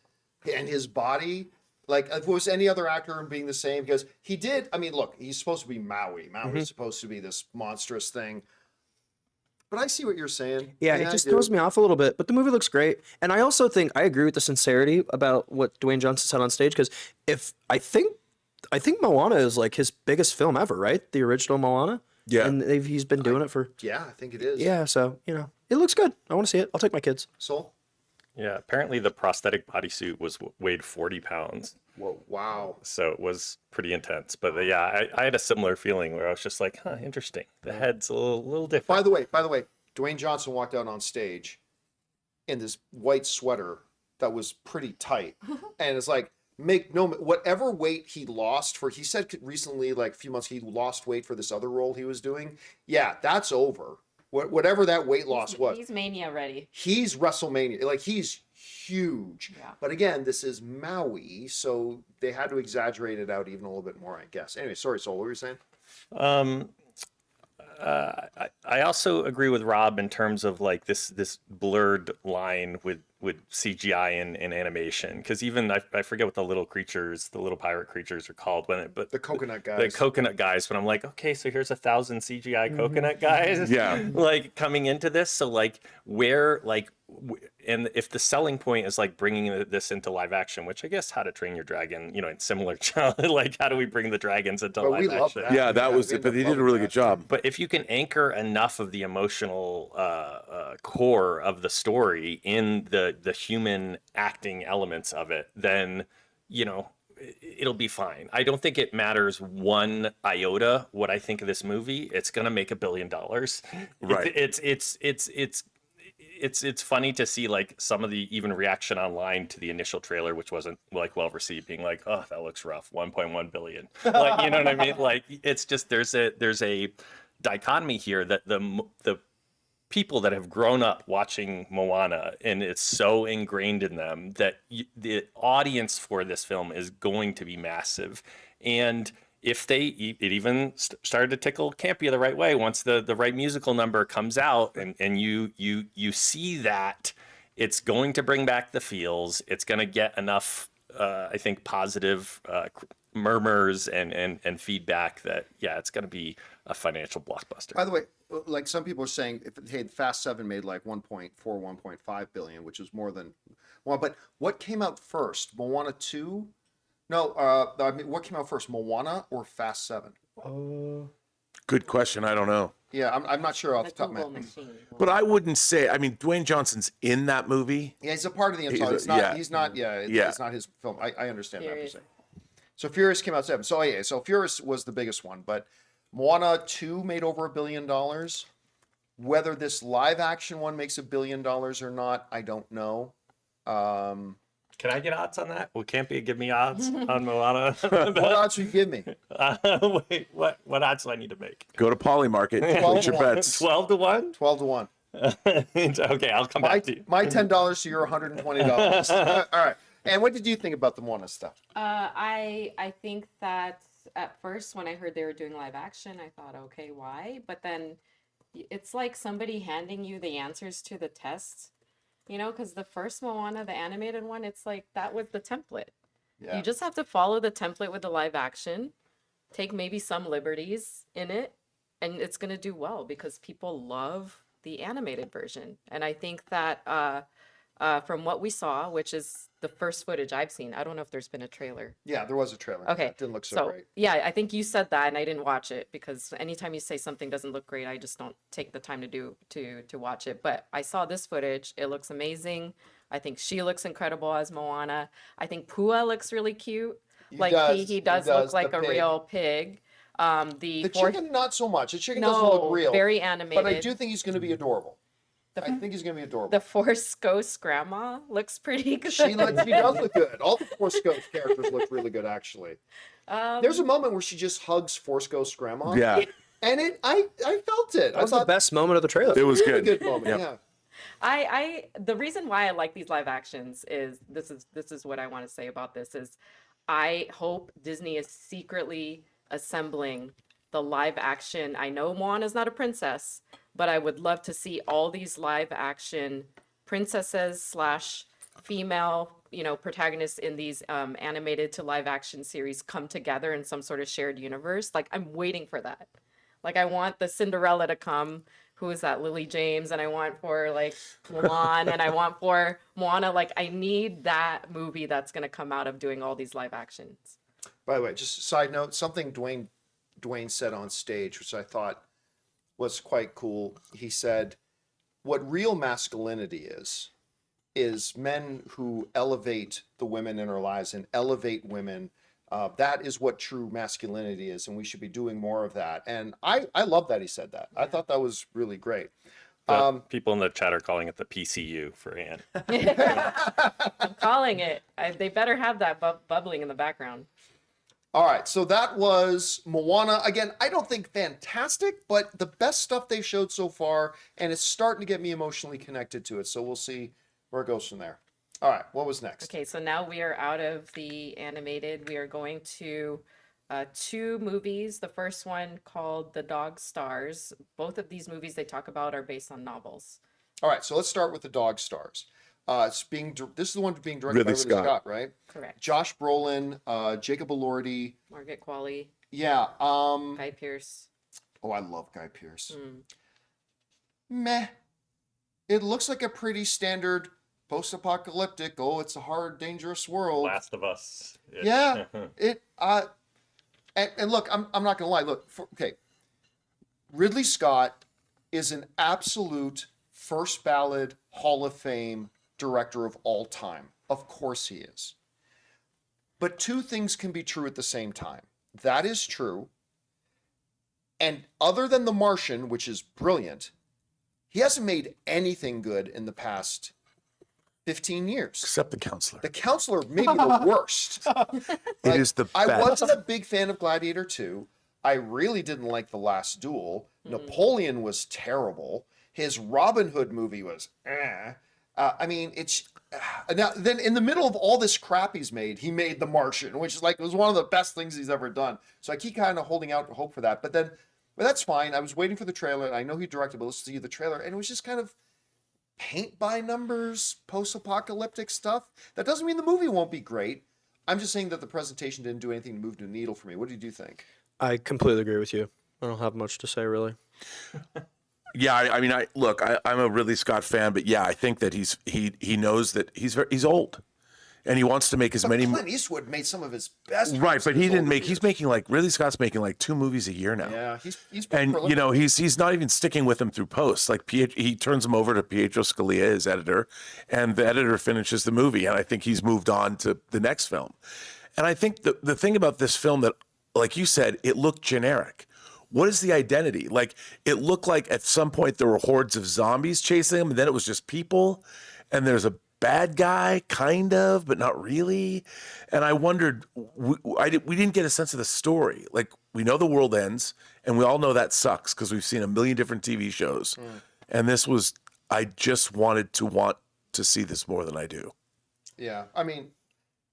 and his body, like if it was any other actor being the same, because he did. I mean, look, he's supposed to be Maui. Maui's supposed to be this monstrous thing. But I see what you're saying. Yeah, it just throws me off a little bit. But the movie looks great, and I also think I agree with the sincerity about what Dwayne Johnson said on stage. Because I think Moana is his biggest film ever, right? The original Moana. Yeah, and he's been doing it for. Yeah, I think it is. Yeah, so it looks good. I want to see it. I'll take my kids. Soul. Yeah, apparently the prosthetic bodysuit weighed 40 pounds. Whoa, wow. So it was pretty intense. But yeah, I had a similar feeling where I was just like, interesting. The head's a little different. By the way, Dwayne Johnson walked out on stage in this white sweater that was pretty tight. And it's like, whatever weight he lost he said recently, like a few months, he lost weight for this other role he was doing. Yeah, that's over. Whatever that weight loss was. He's Mania ready. He's WrestleMania. He's huge. Yeah. But again, this is Maui, so they had to exaggerate it out even a little bit more, I guess. Anyway, sorry, Soul, what were you saying? I also agree with Rob in terms of this blurred line with CGI and animation, because even I forget what the little pirate creatures are called but the coconut guys. The coconut guys. But I'm like, okay, so here's 1,000 CGI coconut guys. Yeah. Coming into this. So where and if the selling point is bringing this into live action, which I guess How to Train Your Dragon, in similar how do we bring the dragons into live we action? love that. Yeah, that was it. But they did a really good job. But if you can anchor enough of the emotional core of the story in the human acting elements of it, then it'll be fine. I don't think it matters one iota what I think of this movie. It's gonna make $1 billion. Right. It's funny to see some of the even reaction online to the initial trailer, which wasn't well received, being like, oh, that looks rough, 1.1 billion. You know what I mean? It's just there's a dichotomy here that the people that have grown up watching Moana, and it's so ingrained in them that the audience for this film is going to be massive. And if it even started to tickle Campea the right way once the right musical number comes out, and you see that It's going to bring back the feels. It's going to get enough, I think, positive murmurs and feedback that, yeah, it's going to be a financial blockbuster. By the way, like some people are saying, hey, Fast 7 made like 1.4, 1.5 billion, which is more than well. But what came out first, Moana 2? No, I mean, what came out first, Moana or Fast 7? Good question. I don't know. Yeah, I'm not sure off the top of my Google head. machine. But I wouldn't say. I mean, Dwayne Johnson's in that movie. Yeah, he's a part of the ensemble. He's not. Yeah, it's not his film. I understand that. Furious. Per se. So Furious came out 7. So yeah, so Furious was the biggest one, but Moana 2 made over $1 billion. Whether this live action one makes $1 billion or not, I don't know. Can I get odds on that? Will Campea give me odds on Moana? What odds would you give me? Wait, what odds do I need to make? Go to Polymarket. Put your bets. 12 to 1? 12 to 1. Okay, I'll come back to you. My $10 to your $120. All right. And what did you think about the Moana stuff? I think that at first when I heard they were doing live action, I thought, okay, why? But then it's like somebody handing you the answers to the tests, you know, because the first Moana, the animated one, it's like that was the template. Yeah. You just have to follow the template with the live action, take maybe some liberties in it, and it's going to do well because people love the animated version. And I think that from what we saw, which is the first footage I've seen, I don't know if there's been a trailer. Yeah, there was a trailer. Okay. It didn't look so great. Yeah, I think you said that and I didn't watch it because anytime you say something doesn't look great, I just don't take the time to watch it. But I saw this footage. It looks amazing. I think she looks incredible as Moana. I think Pua looks really cute. He does look like the a pig. real pig. The chicken, not so much. The chicken doesn't look real. Very animated. But I do think he's going to be adorable. I think he's going to be adorable. The Force Ghost grandma looks pretty good. She does look good. All the Force Ghost characters look really good, actually. There's a moment where she just hugs Force Ghost grandma. Yeah. And I felt it. That was the best moment of the trailer. It was really good. good moment. Yep. Yeah. The reason why I like these live actions is this is what I want to say about this is I hope Disney is secretly assembling the live action. I know Moana's not a princess, but I would love to see all these live action princesses / female, protagonists in these animated to live action series come together in some sort of shared universe. Like I'm waiting for that. Like I want the Cinderella to come. Who is that? Lily James. And I want for like Mulan and I want for Moana. Like I need that movie that's going to come out of doing all these live actions. By the way, just a side note, something Dwayne said on stage, which I thought was quite cool. He said, what real masculinity is men who elevate the women in our lives and elevate women. That is what true masculinity is, and we should be doing more of that. And I love that he said that. I thought that was really great. People in the chat are calling it the PCU for Anne. I'm calling it. They better have that bubbling in the background. All right, so that was Moana. Again, I don't think fantastic, but the best stuff they've showed so far, and it's starting to get me emotionally connected to it. So we'll see where it goes from there. All right, what was next? Okay, so now we are out of the animated. We are going to 2 movies. The first one called The Dog Stars. Both of these movies they talk about are based on novels. All right, so let's start with The Dog Stars. This is the one being directed by Ridley Scott, right? Correct. Josh Brolin, Jacob Elordi. Margaret Qualley, Yeah. Guy Pearce. Oh, I love Guy Pearce. Meh. It looks like a pretty standard post-apocalyptic. Oh, it's a hard, dangerous world. Last of Us. Yeah. And look, I'm not gonna lie. Look, okay. Ridley Scott is an absolute first ballot Hall of Fame director of all time. Of course he is. But 2 things can be true at the same time. That is true. And other than The Martian, which is brilliant, he hasn't made anything good in the past 15 years. Except The Counselor. The Counselor may be the worst. It is the best. I wasn't a big fan of Gladiator 2. I really didn't like The Last Duel. Napoleon was terrible. His Robin Hood movie was I mean, it's now then in the middle of all this crap he's made, he made The Martian, which is like was one of the best things he's ever done. So I keep kind of holding out hope for that. But that's fine. I was waiting for the trailer, and I know he directed, but let's see the trailer, and it was just kind of paint by numbers, post-apocalyptic stuff. That doesn't mean the movie won't be great. I'm just saying that the presentation didn't do anything to move the needle for me. What did you think? I completely agree with you. I don't have much to say really. Yeah, I mean, I'm a Ridley Scott fan, but yeah, I think that he knows that he's old, and he wants to make as many. Clint Eastwood made some of his best. Right, but he didn't make. Years. He's making like Ridley Scott's making like 2 movies a year now. Yeah, he's And prolific. you know he's not even sticking with him through post. Like he turns him over to Pietro Scalia, his editor, and the editor finishes the movie. And I think he's moved on to the next film. And I think the thing about this film that, like you said, it looked generic. What is the identity? Like it looked like at some point there were hordes of zombies chasing him, and then it was just people, and there's a bad guy, kind of, but not really. And I wondered, we didn't get a sense of the story. Like we know the world ends, and we all know that sucks because we've seen a million different TV shows. And this was, I just want to see this more than I do. Yeah, I mean,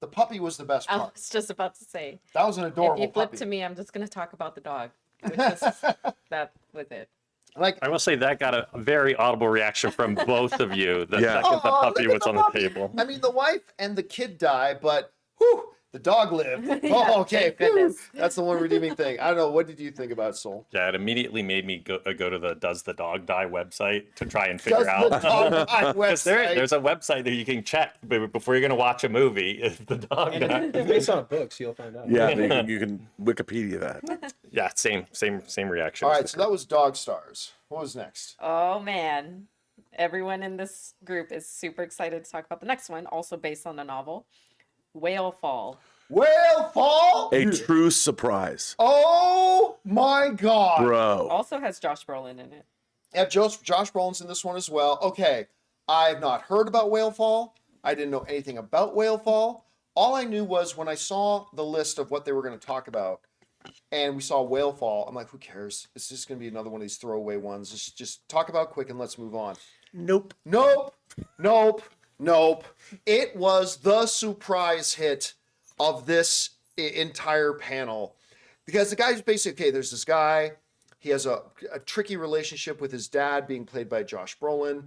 the puppy was the best I part. was just about to say, That was an if adorable you flip puppy. to me, I'm just going to talk about the dog. It was just, that was it. Like, I will say that got a very audible reaction from both of you the Yeah. second the "Oh, puppy look at was on the table. I mean, the wife and the kid die, but whew, the dog lived. Oh, okay. thank goodness. Whew. That's the one redeeming thing. I don't know. What did you think about Soul? Yeah, it immediately made me go to the Does the Dog Die website to try and figure Does out. the dog die Because website? there's a website that you can check before you're going to watch a movie if the dog died. Based on books, you'll find out. Yeah, you can Wikipedia that. Yeah, same reaction. All as right, the so that was Dog Stars. What was next? Oh man. Everyone in this group is super excited to talk about the next one, also based on a novel, Whale Fall. Whale Fall? A true surprise, Oh my God. bro. Also has Josh Brolin in it. Yeah, Josh Brolin's in this one as well. Okay, I've not heard about Whale Fall. I didn't know anything about Whale Fall. All I knew was when I saw the list of what they were going to talk about, and we saw Whale Fall, I'm like, who cares? It's just going to be another one of these throwaway ones. Just talk about quick and let's move on. Nope. Nope. It was the surprise hit of this entire panel. Because the guy's basically, okay, there's this guy, he has a tricky relationship with his dad being played by Josh Brolin.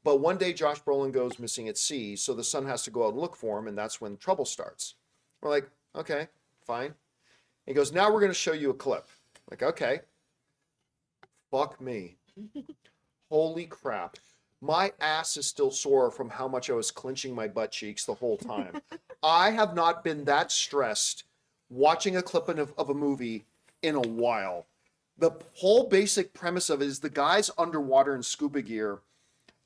But one day Josh Brolin goes missing at sea, so the son has to go out and look for him, and that's when trouble starts. We're like, okay, fine. He goes, now we're going to show you a clip. Like, okay. Fuck me. Holy crap. My ass is still sore from how much I was clenching my butt cheeks the whole time. I have not been that stressed watching a clip of a movie in a while. The whole basic premise of it is the guy's underwater in scuba gear,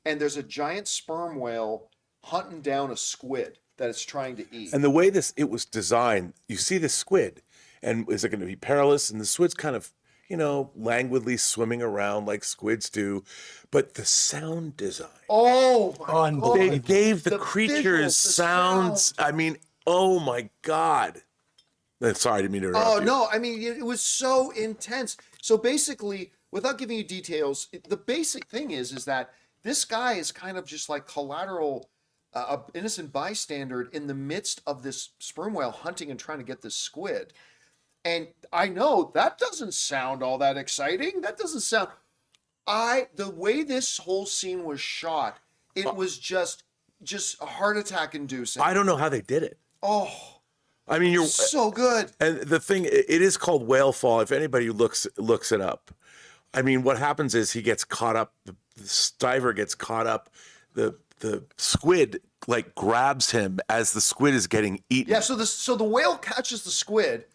and there's a giant sperm whale hunting down a squid that it's trying to eat. And the way it was designed, you see the squid, and is it going to be perilous? And the squid's kind of, languidly swimming around like squids do, but the sound design. Oh my God. They gave the The creatures visuals, the sounds. sound. I mean, oh my God. Sorry, I didn't mean to interrupt Oh you. no, I mean it was so intense. So basically, without giving you details, the basic thing is that this guy is kind of just like collateral, innocent bystander in the midst of this sperm whale hunting and trying to get this squid. And I know that doesn't sound all that exciting. That doesn't sound. The way this whole scene was shot, it was just a heart attack inducing. I don't know how they did it. Oh, I mean, you're so good. and the thing, it is called Whale Fall. If anybody looks it up, I mean, what happens is he gets caught up. The diver gets caught up. The squid like grabs him as the squid is getting eaten. Yeah, so the whale catches the squid,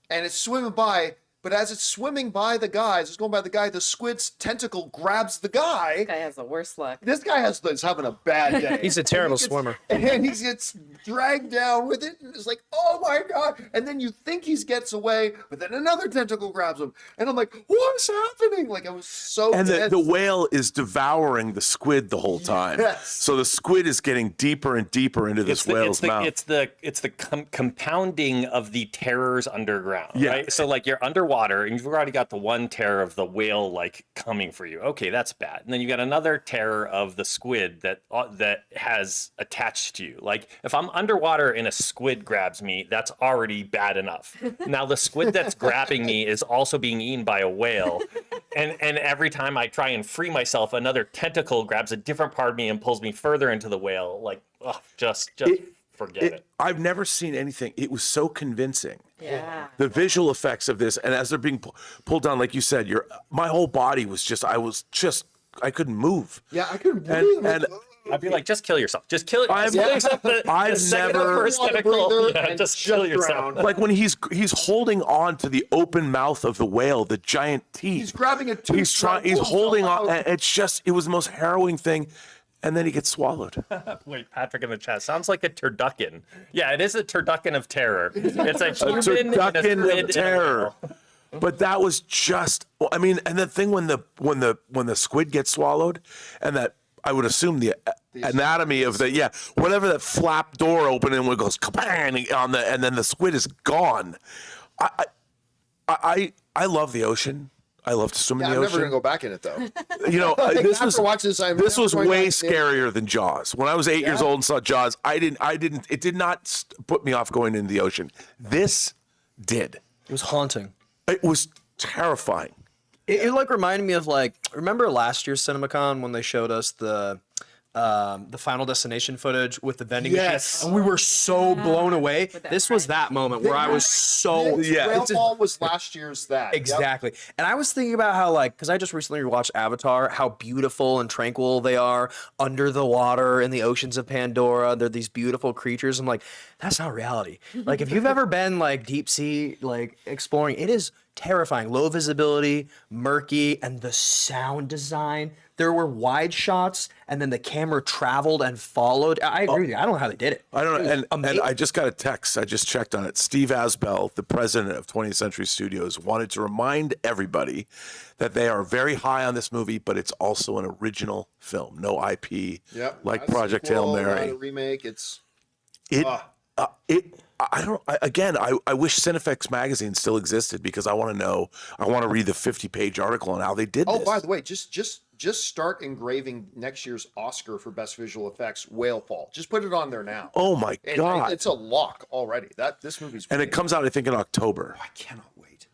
and it's swimming by. But as it's swimming by the guy, as it's going by the guy, the squid's tentacle grabs the guy. This guy has the worst luck. This guy is having a bad day. He's a terrible And he gets- swimmer. And he gets dragged down with it, and it's like, oh my God. And then you think he gets away, but then another tentacle grabs him. And I'm like, what's happening? Like, I was so And tense. the whale is devouring the squid the whole time. Yes. So the squid is getting deeper and deeper into this whale's mouth. It's the compounding of the terrors underground, Yeah. right? So like you're underwater and you've already got the one terror of the whale like coming for you. Okay, that's bad. And then you got another terror of the squid that has attached to you. Like if I'm underwater and a squid grabs me, that's already bad enough. Now the squid that's grabbing me is also being eaten by a whale, And every time I try and free myself, another tentacle grabs a different part of me and pulls me further into the whale. Like, ugh, just forget it. I've never seen anything. It was so convincing. Yeah. The visual effects of this, and as they're being pulled down, like you said, my whole body was just, I couldn't move. Yeah, I couldn't breathe. And I'd be like, just kill yourself. Just kill it. I've never Just kill yourself. like when he's holding on to the open mouth of the whale, the giant teeth. He's grabbing a tooth. He's holding on. And it was the most harrowing thing. And then he gets swallowed. Wait, Patrick in the chat. Sounds like a turducken. Yeah, it is a turducken of terror. It's a A human turducken of terror. But that was just, I mean, and the thing when the squid gets swallowed, and that I would assume the anatomy of whatever that flap door opened and it goes kabang on and then the squid is gone. I love the ocean. I love to swim in the I'm ocean. never gonna go back in it though. You know, After watching this was going way back in. scarier than Jaws. When I was 8 years old and saw Jaws, it did not put me off going into the ocean. This did. It was haunting. It was terrifying. It like reminded me of like, remember last year's CinemaCon when they showed us the Final Destination footage with the vending Yes. machine, and we were so blown away. With that This was that moment where I was so Whale Ball was last year's that. Yep. Exactly. And I was thinking about how, like, because I just recently rewatched Avatar, how beautiful and tranquil they are under the water in the oceans of Pandora. They're these beautiful creatures. I'm like, that's not reality. Like, if you've ever been, like, deep sea, like, exploring, it is terrifying. Low visibility, murky, and the sound design. There were wide shots, and then the camera traveled and followed. I agree with you. I don't know how they did it. I don't know. It was And I just got a text. I just checked on it. Steve Asbell, the president of 20th Century Studios, wanted to remind everybody that they are very high on this movie, but it's also an original film, no IP, Yep. like Not a Project sequel, Hail Mary. not a remake. It's I wish Cinefix magazine still existed because I want to read the 50-page article on how they did this. Oh, by the way, just start engraving next year's Oscar for Best Visual Effects, Whale Fall. Just put it on there now. Oh my And God. it's a lock already. This movie's And it comes out, I think, in October. I cannot wait.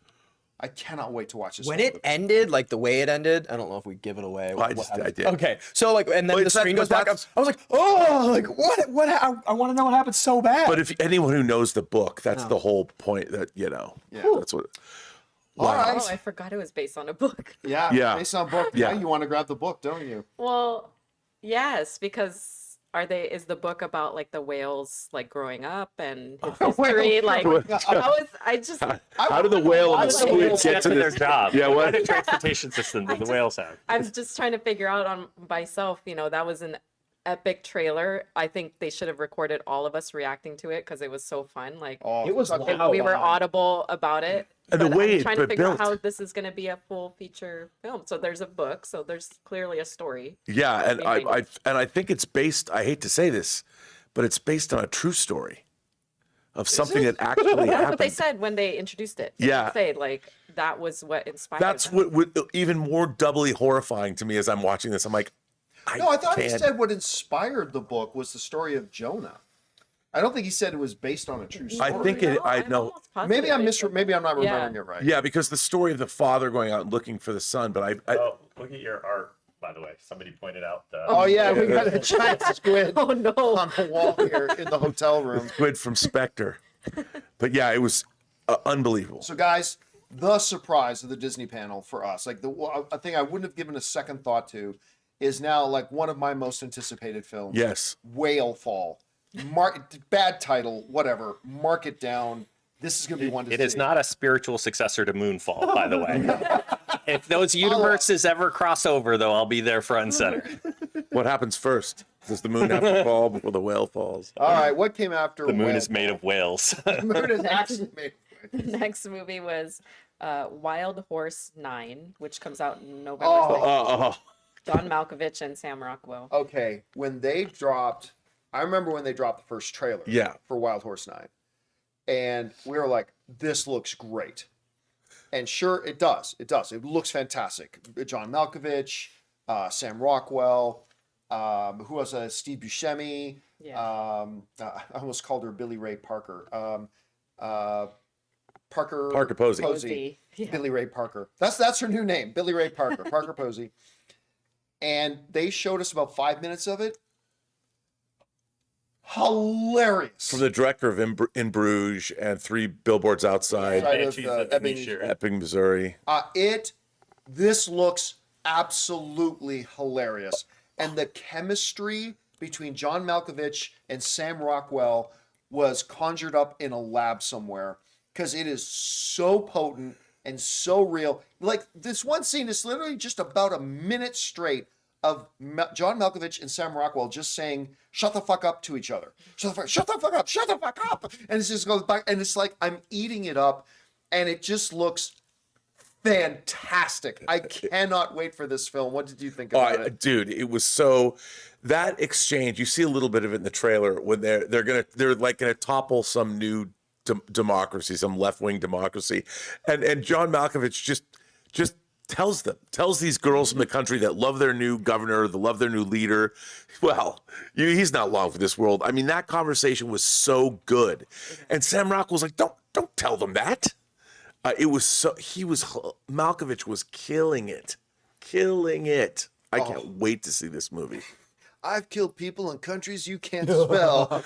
I cannot wait to watch this. When whole it movie. ended, like the way it ended, I don't know if we give it away. I did. Okay, so like, and then Well, the screen goes back up. that's- I was like, oh, like what? I want to know what happened so bad. But if anyone who knows the book, that's the whole point. That that's what. All right. Oh, I forgot it was based on a book. Yeah. Yeah. Based on book. Yeah. Yeah. You want to grab the book, don't you? Well, yes, because is the book about like the whales like growing up and his history? Like, How did the whale and the How do squid whales get Get to to their this? job. Yeah, what? What kind of transportation system do the whales have? I'm just trying to figure out on myself, that was an epic trailer. I think they should have recorded all of us reacting to it because it was so fun. Like Oh, It was fuck loud. we were audible about it. And the but way I'm it trying to figure out built. how this is going to be a full feature film. So there's a book, so there's clearly a story. Yeah, and Amazing. I think it's based. I hate to say this, but it's based on a true story of something that actually That's what they happened. said when they introduced it. They Yeah. did say like that was what inspired. That's them. what even more doubly horrifying to me as I'm watching this. I'm like, No, I thought he can't- said what inspired the book was the story of Jonah. I don't think he said it was based on a true story. I think it. I I'm know. almost positive Maybe they- maybe I'm not Yeah. remembering it right. Yeah, because the story of the father going out and looking for the son. But I Oh, look at your art, by the way. Somebody pointed out. Oh yeah, we got a giant squid Oh no. on the wall here in the hotel room. Squid from Spectre. But yeah, it was unbelievable. So guys, the surprise of the Disney panel for us, like a thing I wouldn't have given a second thought to, is now like one of my most anticipated films. Yes. Whale Fall. Bad title, whatever. Mark it down. This is gonna be one to It see. is not a spiritual successor to Moonfall, by the way. If those universes ever cross over, though, I'll be there front and center. What happens first? Does the moon have to fall before the whale falls? All right, what came after? The moon Whale is made of whales. Fall? The moon is actually made. The next movie was Wild Horse 9, which comes out in November. Oh. 6th. John Malkovich and Sam Rockwell. Okay, when they dropped, I remember when they dropped the first trailer. Yeah. For Wild Horse 9, and we were like, "This looks great," and sure, it does. It does. It looks fantastic. John Malkovich, Sam Rockwell, who was Steve Buscemi. Yeah. I almost called her Billy Ray Parker. Parker Posey. Posey. Yeah. Billy Ray Parker. That's her new name, Billy Ray Parker. Parker Posey. And they showed us about 5 minutes of it. Hilarious. From the director of In Bruges and Three Billboards Outside, Side Yeah, of, she's Ebbing, Ebenezer. Ebbing, Missouri. This looks absolutely hilarious. And the chemistry between John Malkovich and Sam Rockwell was conjured up in a lab somewhere because it is so potent and so real. Like this one scene is literally just about a minute straight of John Malkovich and Sam Rockwell just saying "shut the fuck up" to each other. Shut the fuck up, shut the fuck up, and it just goes back, and it's like I'm eating it up, and it just looks fantastic. I cannot wait for this film. What did you think about it? Dude, it was so that exchange. You see a little bit of it in the trailer when they're gonna topple some new democracy, some left wing democracy, and John Malkovich just tells these girls in the country that love their new governor, that love their new leader. Well, he's not long for this world. I mean, that conversation was so good, and Sam Rockwell's like, don't tell them that. Malkovich was killing it. I can't wait to see this movie. I've killed people in countries you can't spell.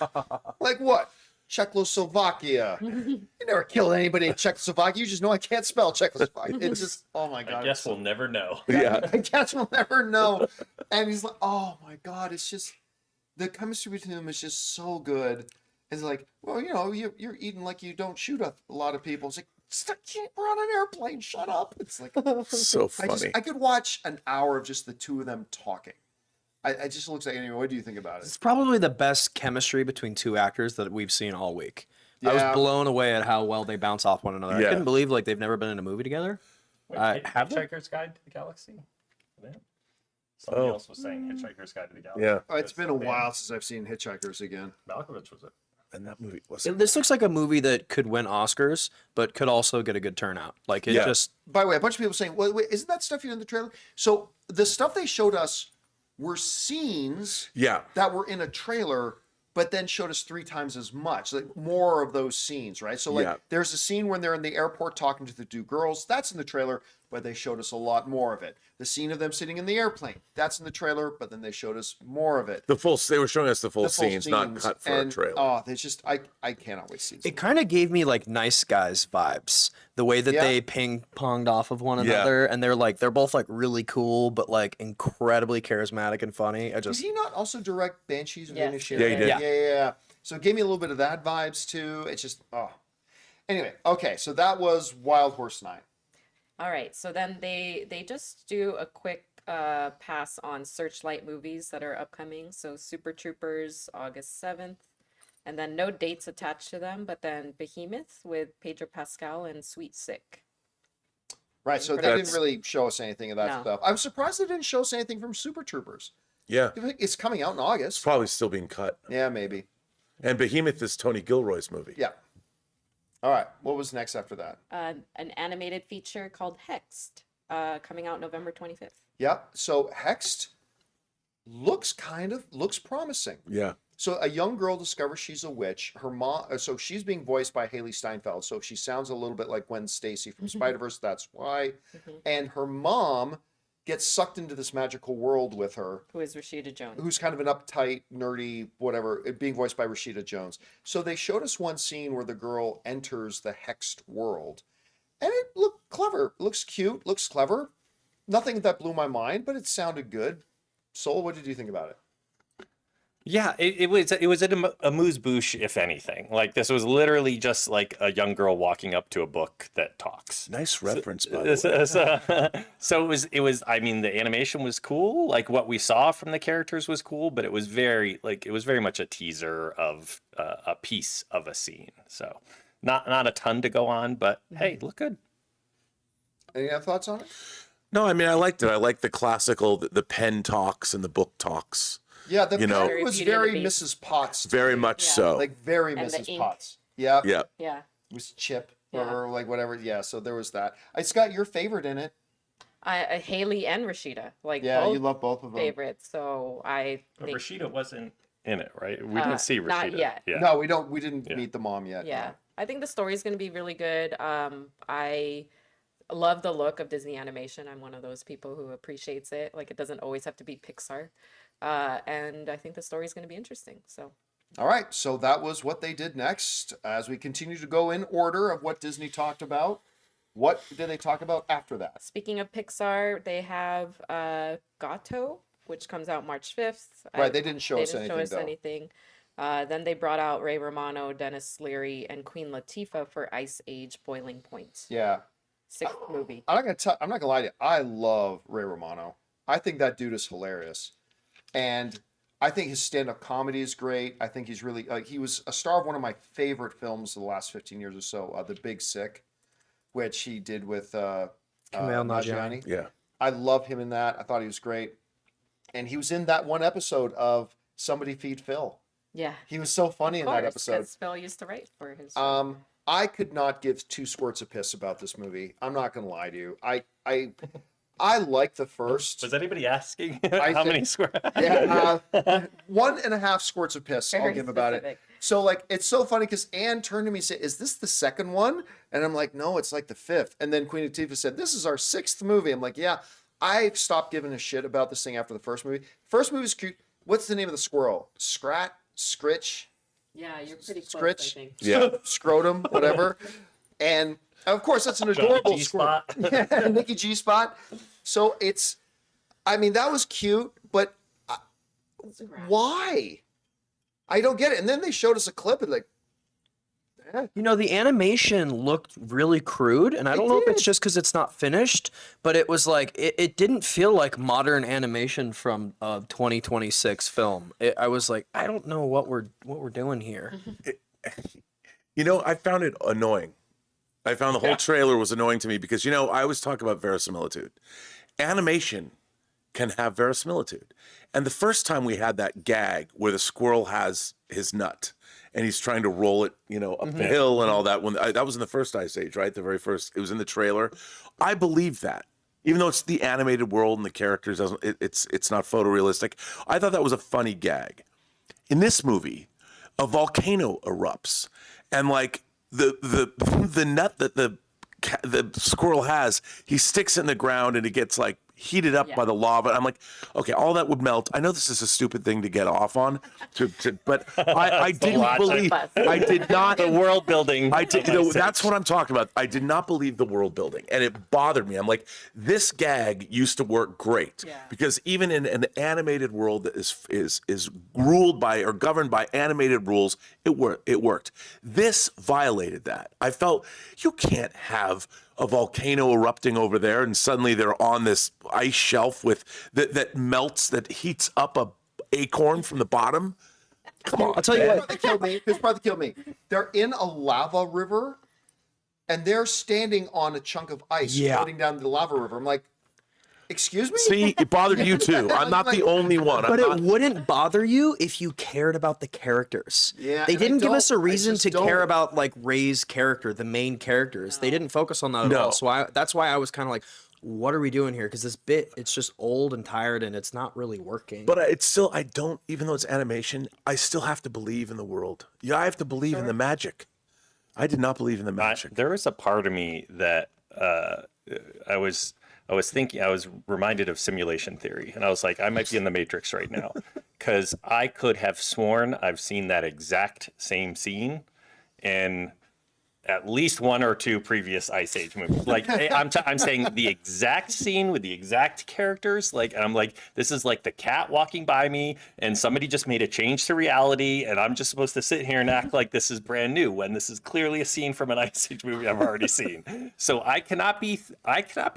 Like what? Czechoslovakia. You never killed anybody in Czechoslovakia. You just know I can't spell Czechoslovakia. It's just, oh my God. I guess we'll never know. Yeah. I guess we'll never know. And he's like, oh my God, it's just, the chemistry between them is just so good. It's like, well, you're eating like you don't shoot a lot of people. It's like, we're on an airplane, shut up. It's like, So funny. I could watch an hour of just the two of them talking. I just looks like, anyway, what do you think about It's it? probably the best chemistry between two actors that we've seen all week. I Yeah. was blown away at how well they bounce off one another. Yeah. I couldn't believe they've never been in a movie together. Wait, Have they? Hitchhiker's Guide to the Galaxy? Yeah. Somebody else was saying Hitchhiker's Guide to the Galaxy. Yeah. Oh, it's been a while since I've seen Hitchhikers again. Malkovich was it. And that movie was This looks like a movie that could win Oscars, but could also get a good turnout. Like it Yeah. just By the way, a bunch of people saying, well, wait, isn't that stuff you in the trailer? So the stuff they showed us were scenes that were in a trailer, but then showed us 3 times as much, like more of those scenes, right? So like there's a scene when they're in the airport talking to the 2 girls, that's in the trailer, but they showed us a lot more of it. The scene of them sitting in the airplane, that's in the trailer, but then they showed us more of it. they were showing us the full The full scenes, not cut for a trailer. Oh, they just, I cannot wait to see this. it kind of gave me like Nice Guys vibes. The way that they ping-ponged off of one another, and they're both like really cool, but like incredibly charismatic and funny. Did he not also direct Banshees of Yes. Inisherin? Yeah, he did. Yeah. So it gave me a little bit of that vibes too. It's just, Anyway, okay, so that was Wild Horse 9. All right, so then they just do a quick pass on Searchlight movies that are upcoming. So Super Troopers, August 7th, and then no dates attached to them, but then Behemoth with Pedro Pascal and Sweet Sick. Right, so they didn't really show us anything of that No. stuff. I'm surprised they didn't show us anything from Super Troopers. Yeah. It's coming out in It's August. probably still being cut. Yeah, maybe. And Behemoth is Tony Gilroy's movie. Yeah. All right, what was next after that? An animated feature called Hexed, coming out November 25th. Yeah, so Hexed looks promising. Yeah. So a young girl discovers she's a witch. Her mom, so she's being voiced by Haley Steinfeld. So she sounds a little bit like Gwen Stacy from Spider-Verse. That's why. And her mom gets sucked into this magical world with her, Who is Rashida Jones? who's kind of an uptight, nerdy, whatever, being voiced by Rashida Jones. So they showed us one scene where the girl enters the hexed world. And it looked clever. Looks cute. Looks clever. Nothing that blew my mind, but it sounded good. Soul, what did you think about it? Yeah, it was a amuse-bouche, if anything. Like this was literally just like a young girl walking up to a book that talks. Nice reference, by the way. So it was. I mean, the animation was cool. Like what we saw from the characters was cool, but it was very much a teaser of a piece of a scene. So not a ton to go on, but hey, look good. Any other thoughts on it? No, I mean, I liked it. I liked the classical, the pen talks and the book talks. Yeah, the pen Very was Beauty and very the Beast. Mrs. Potts. to Very me. much Yeah. so. Like very And the Mrs. ink. Potts. Yeah. Yeah. Yeah. It was Chip Yeah. or like whatever. Yeah, so there was that. It's got your favorite in it. Haley and Rashida, like Yeah, both you love both of them. favorites. So I But think, Rashida wasn't in it, right? We didn't see Rashida. not yet. Yeah. No, we didn't meet the mom yet. yeah. I think the story is going to be really good. I love the look of Disney animation. I'm one of those people who appreciates it. Like, it doesn't always have to be Pixar. And I think the story is going to be interesting. So, All right, so that was what they did next. As we continue to go in order of what Disney talked about, what did they talk about after that? speaking of Pixar, they have Gato, which comes out March 5th. Right, they didn't show They us didn't show anything, us though. anything. Then they brought out Ray Romano, Dennis Leary, and Queen Latifah for Ice Age Boiling Point. Yeah, Sixth movie. I'm not gonna lie to you. I love Ray Romano. I think that dude is hilarious, and I think his stand-up comedy is great. I think he's really like he was a star of one of my favorite films of the last 15 years or so, The Big Sick, which he did with Kumail Nanjiani. Yeah. I love him in that. I thought he was great, and he was in that one episode of Somebody Feed Phil. Yeah. He was so funny in that Of course, episode. 'cause Phil used to write for his show. I could not give two squirts of piss about this movie. I'm not gonna lie to you. I like the first. Was anybody asking I how think- many square? Yeah, 1.5 squirts of piss I'll Very give about it. specific. So like it's so funny because Anne turned to me and said, "Is this the second one?" And I'm like, "No, it's like the fifth." And then Queen Latifah said, "This is our sixth movie." I'm like, "Yeah." I stopped giving a shit about this thing after the first movie. First movie's cute. What's the name of the squirrel? Scrat, Scritch, Yeah, you're pretty close, Scritch, I think. Yeah. Scrotum, whatever. And of course, that's an adorable squirrel. G-spot. Yeah, Nikki G spot. So I mean, that was cute, but why? I don't get it. And then they showed us a clip and like, You know, the animation looked really crude, and I don't know if it's just because it's not finished, but it was like it didn't feel like modern animation from a 2026 film. I was like, I don't know what we're doing here. You know, I found it annoying. I found the whole trailer was annoying to me because, you know, I always talk about verisimilitude. Animation can have verisimilitude. And the first time we had that gag where the squirrel has his nut and he's trying to roll it, you know, up the hill and all that, that was in the first Ice Age, right? The very first, it was in the trailer. I believe that. Even though it's the animated world and the characters, it's not photorealistic. I thought that was a funny gag. In this movie, a volcano erupts, and like the nut that the squirrel has, he sticks it in the ground and it gets like heated up by the lava. I'm like, okay, all that would melt. I know this is a stupid thing to get off on, but I didn't logic. believe. I did not. The world building. I did. No, that's what I'm talking about. I did not believe the world building, and it bothered me. I'm like, this gag used to work great because even in an animated world that is ruled by or governed by animated rules, it worked. This violated that. I felt you can't have a volcano erupting over there and suddenly they're on this ice shelf with that melts, that heats up a acorn from the bottom. Come on. I'll tell you Here's what. part that killed me. Here's part that killed me. They're in a lava river, and they're standing on a chunk of ice floating down the lava river. I'm like, excuse me? See, it bothered you too. I'm not the only one. But it wouldn't bother you if you cared about the characters. Yeah, They and I didn't give us a don't. I reason just to don't. care about like Ray's character, the main characters. They didn't focus on that at No. all. So that's why I was kind of like, what are we doing here? Because this bit, it's just old and tired and it's not really working. But it's still, I don't, even though it's animation, I still have to believe in the world. Yeah, I have to believe in the magic. I did not believe in the magic. There was a part of me that I was thinking, I was reminded of simulation theory, and I was like, I might be in the Matrix right now, because I could have sworn I've seen that exact same scene in at least one or two previous Ice Age movies. Like I'm saying the exact scene with the exact characters. Like, and I'm like, this is like the cat walking by me, and somebody just made a change to reality, and I'm just supposed to sit here and act like this is brand new when this is clearly a scene from an Ice Age movie I've already seen. So I cannot be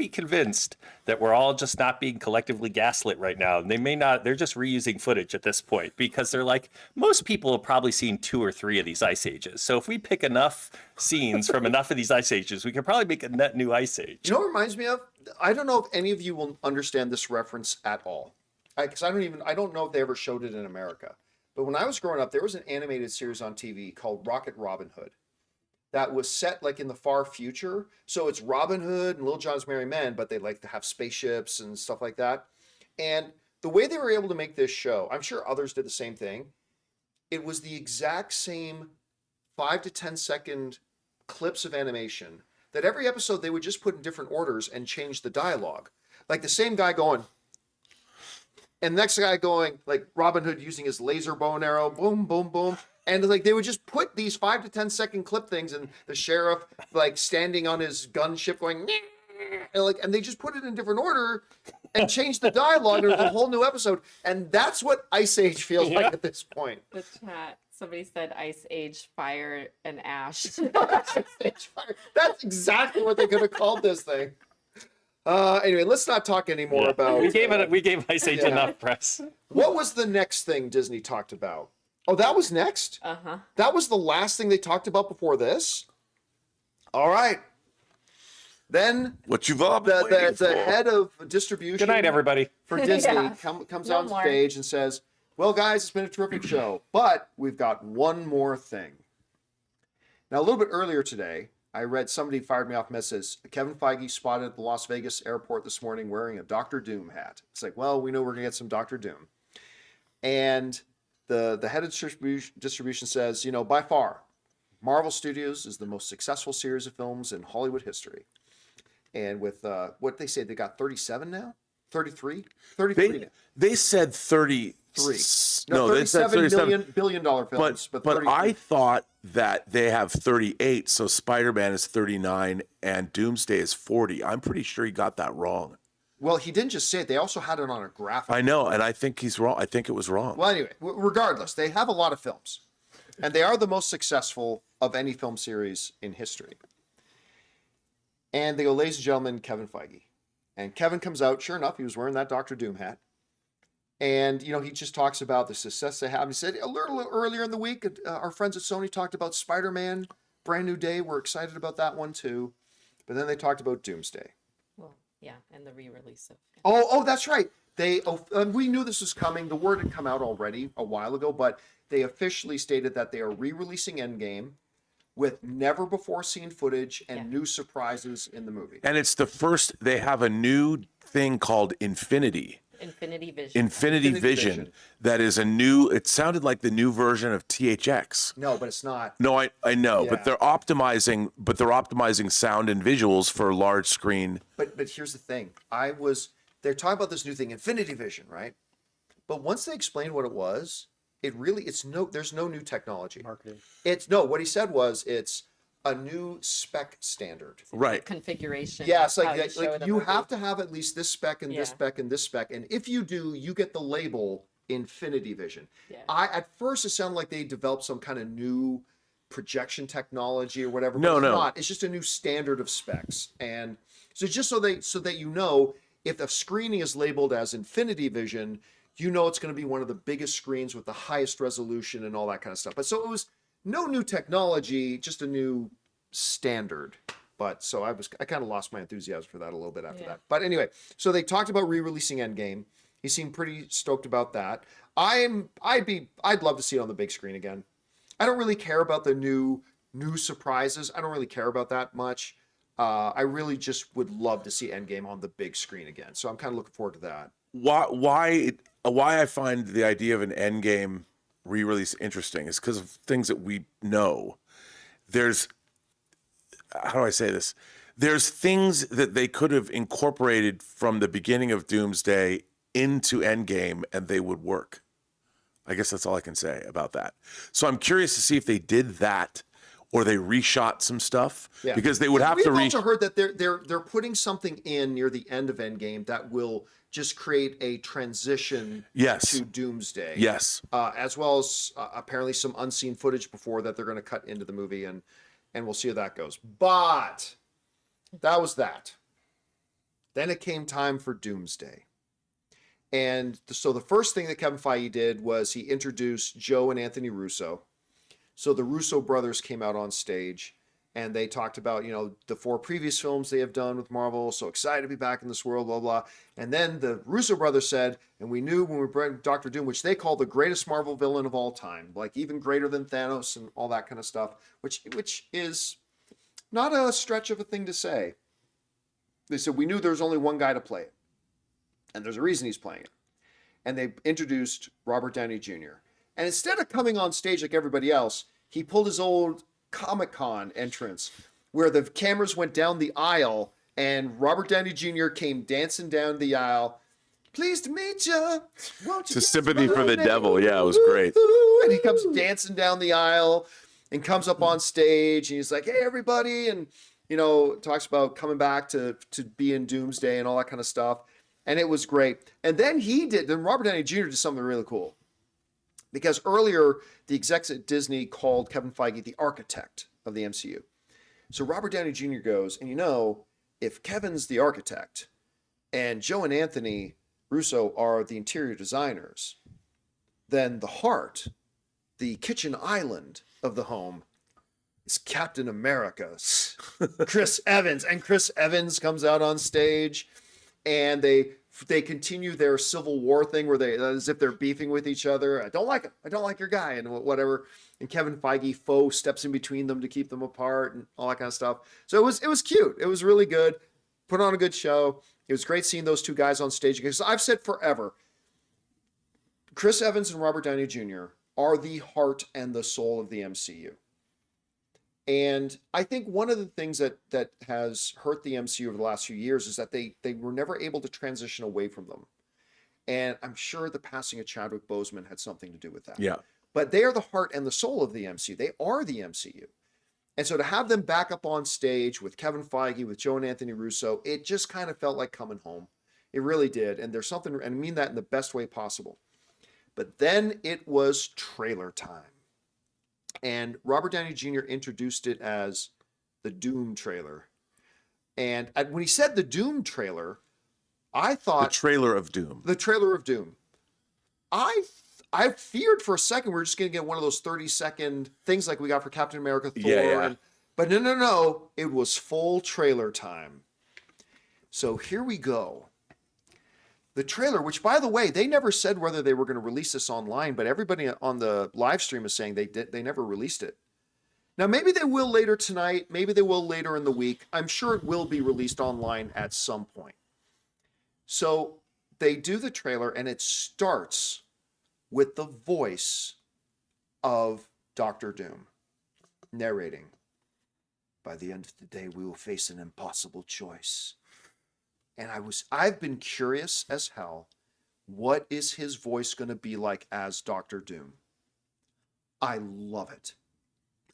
convinced that we're all just not being collectively gaslit right now. And they may not. They're just reusing footage at this point because they're like, most people have probably seen 2 or 3 of these Ice Ages. So if we pick enough scenes from enough of these Ice Ages, we could probably make a net new Ice Age. You know what it reminds me of? I don't know if any of you will understand this reference at all. Because I don't know if they ever showed it in America. But when I was growing up, there was an animated series on TV called Rocket Robin Hood that was set like in the far future. So it's Robin Hood and Little John's Merry Men, but they like to have spaceships and stuff like that. And the way they were able to make this show, I'm sure others did the same thing. It was the exact same 5 to 10 second clips of animation that every episode they would just put in different orders and change the dialogue. Like the same guy going, and the next guy going, like Robin Hood using his laser bow and arrow, boom, boom, boom. And like they would just put these 5 to 10 second clip things, and the sheriff like standing on his gunship going, and they just put it in different order and change the dialogue. There's a whole new episode, and that's what Ice Age feels like at this point. The chat. Somebody said Ice Age Fire and Ash. That's exactly what they could have called this thing. Anyway, let's not talk anymore about. We gave Ice Age enough press. What was the next thing Disney talked about? Oh, that was next? Uh-huh. That was the last thing they talked about before this? All right. Then What you've all been waiting the for. head of distribution Good night, everybody. for Disney Yeah. comes No on more. stage and says, well, guys, it's been a terrific show, but we've got one more thing. Now, a little bit earlier today, I read somebody fired me off message. Kevin Feige spotted at the Las Vegas airport this morning wearing a Dr. Doom hat. It's like, well, we know we're going to get some Dr. Doom. And the head of distribution says, you know, by far, Marvel Studios is the most successful series of films in Hollywood history. And with what they say, they got 37 now? 33? 33 now. They said 33. No, they said 37 billion dollar films. But 33. I thought that they have 38, so Spider-Man is 39 and Doomsday is 40. I'm pretty sure he got that wrong. Well, he didn't just say it. They also had it on a graphic. I know, and I think he's wrong. I think it was wrong. Well, anyway, regardless, they have a lot of films. And they are the most successful of any film series in history. And they go, ladies and gentlemen, Kevin Feige. And Kevin comes out. Sure enough, he was wearing that Dr. Doom hat. And, you know, he just talks about the success they have. He said a little earlier in the week, our friends at Sony talked about Spider-Man, Brand New Day. We're excited about that one, too. But then they talked about Doomsday. Well, yeah, and the re-release of. Oh, that's right. We knew this was coming. The word had come out already a while ago, but they officially stated that they are re-releasing Endgame with never before seen footage and new surprises in the movie. And it's the first, they have a new thing called Infinity Infinity Vision. That is a new, it sounded like the new version of THX. No, but it's not. No, I know, Yeah. but they're optimizing sound and visuals for large screen. But here's the thing. They're talking about this new thing, Infinity Vision, right? But once they explained what it was, there's no new technology. Marketing. What he said was it's a new spec standard. Right. configuration. Yeah, it's how like show the you movie. have to have at least this spec and this Yeah. spec and this spec, and if you do, you get the label Infinity Vision. Yeah. At first it sounded like they developed some kind of new projection technology or whatever. No, but it's no. not. It's just a new standard of specs, and so just so that you know, if a screening is labeled as Infinity Vision, you know it's going to be one of the biggest screens with the highest resolution and all that kind of stuff. But so it was no new technology, just a new standard. But so I kind of lost my enthusiasm for that a little bit after that. But anyway, so they talked about re-releasing Endgame. He seemed pretty stoked about that. I'd love to see it on the big screen again. I don't really care about the new surprises. I don't really care about that much. I really just would love to see Endgame on the big screen again. So I'm kind of looking forward to that. Why I find the idea of an Endgame re-release interesting is because of things that we know. There's, how do I say this? There's things that they could have incorporated from the beginning of Doomsday into Endgame and they would work. I guess that's all I can say about that. So I'm curious to see if they did that or they reshot some stuff because they would have to We've also heard that they're putting something in near the end of Endgame that will just create a transition to Doomsday. Yes. As well as apparently some unseen footage before that they're going to cut into the movie, and we'll see how that goes. But that was that. Then it came time for Doomsday. And so the first thing that Kevin Feige did was he introduced Joe and Anthony Russo. So the Russo brothers came out on stage and they talked about, the 4 previous films they have done with Marvel. So excited to be back in this world, blah, blah. And then the Russo brothers said, and we knew when we brought Dr. Doom, which they call the greatest Marvel villain of all time, like even greater than Thanos and all that kind of stuff, which is not a stretch of a thing to say. They said, we knew there was only one guy to play it. And there's a reason he's playing it. And they introduced Robert Downey Jr. And instead of coming on stage like everybody else, he pulled his old CinemaCon entrance where the cameras went down the aisle and Robert Downey Jr. came dancing down the aisle. Pleased to meet you. It's a sympathy for the devil. Yeah, it was great. And he comes dancing down the aisle and comes up on stage and he's like, hey, everybody. And, talks about coming back to be in Doomsday and all that kind of stuff. And it was great. And then Robert Downey Jr. did something really cool. Because earlier, the execs at Disney called Kevin Feige the architect of the MCU. So Robert Downey Jr. goes, and if Kevin's the architect and Joe and Anthony Russo are the interior designers, then the heart, the kitchen island of the home is Captain America's Chris Evans. And Chris Evans comes out on stage and they continue their Civil War thing where as if they're beefing with each other. I don't like him. I don't like your guy and whatever. And Kevin Feige steps in between them to keep them apart and all that kind of stuff. So it was cute. It was really good. Put on a good show. It was great seeing those two guys on stage because I've said forever, Chris Evans and Robert Downey Jr. are the heart and the soul of the MCU. And I think one of the things that has hurt the MCU over the last few years is that they were never able to transition away from them. And I'm sure the passing of Chadwick Boseman had something to do with that. Yeah. But they are the heart and the soul of the MCU. They are the MCU. And so to have them back up on stage with Kevin Feige, with Joe and Anthony Russo, it just kind of felt like coming home. It really did. And there's something, and I mean that in the best way possible. But then it was trailer time. And Robert Downey Jr. introduced it as the Doom trailer. And when he said the Doom trailer, I thought... The trailer of Doom. The trailer of Doom. I feared for a second we were just going to get one of those 30-second things like we got for Captain America, Thor. Yeah. But no. It was full trailer time. So here we go. The trailer, which, by the way, they never said whether they were going to release this online, but everybody on the live stream is saying they never released it. Now, maybe they will later tonight. Maybe they will later in the week. I'm sure it will be released online at some point. So they do the trailer, and it starts with the voice of Dr. Doom narrating. By the end of the day, we will face an impossible choice. And I've been curious as hell. What is his voice going to be like as Dr. Doom? I love it.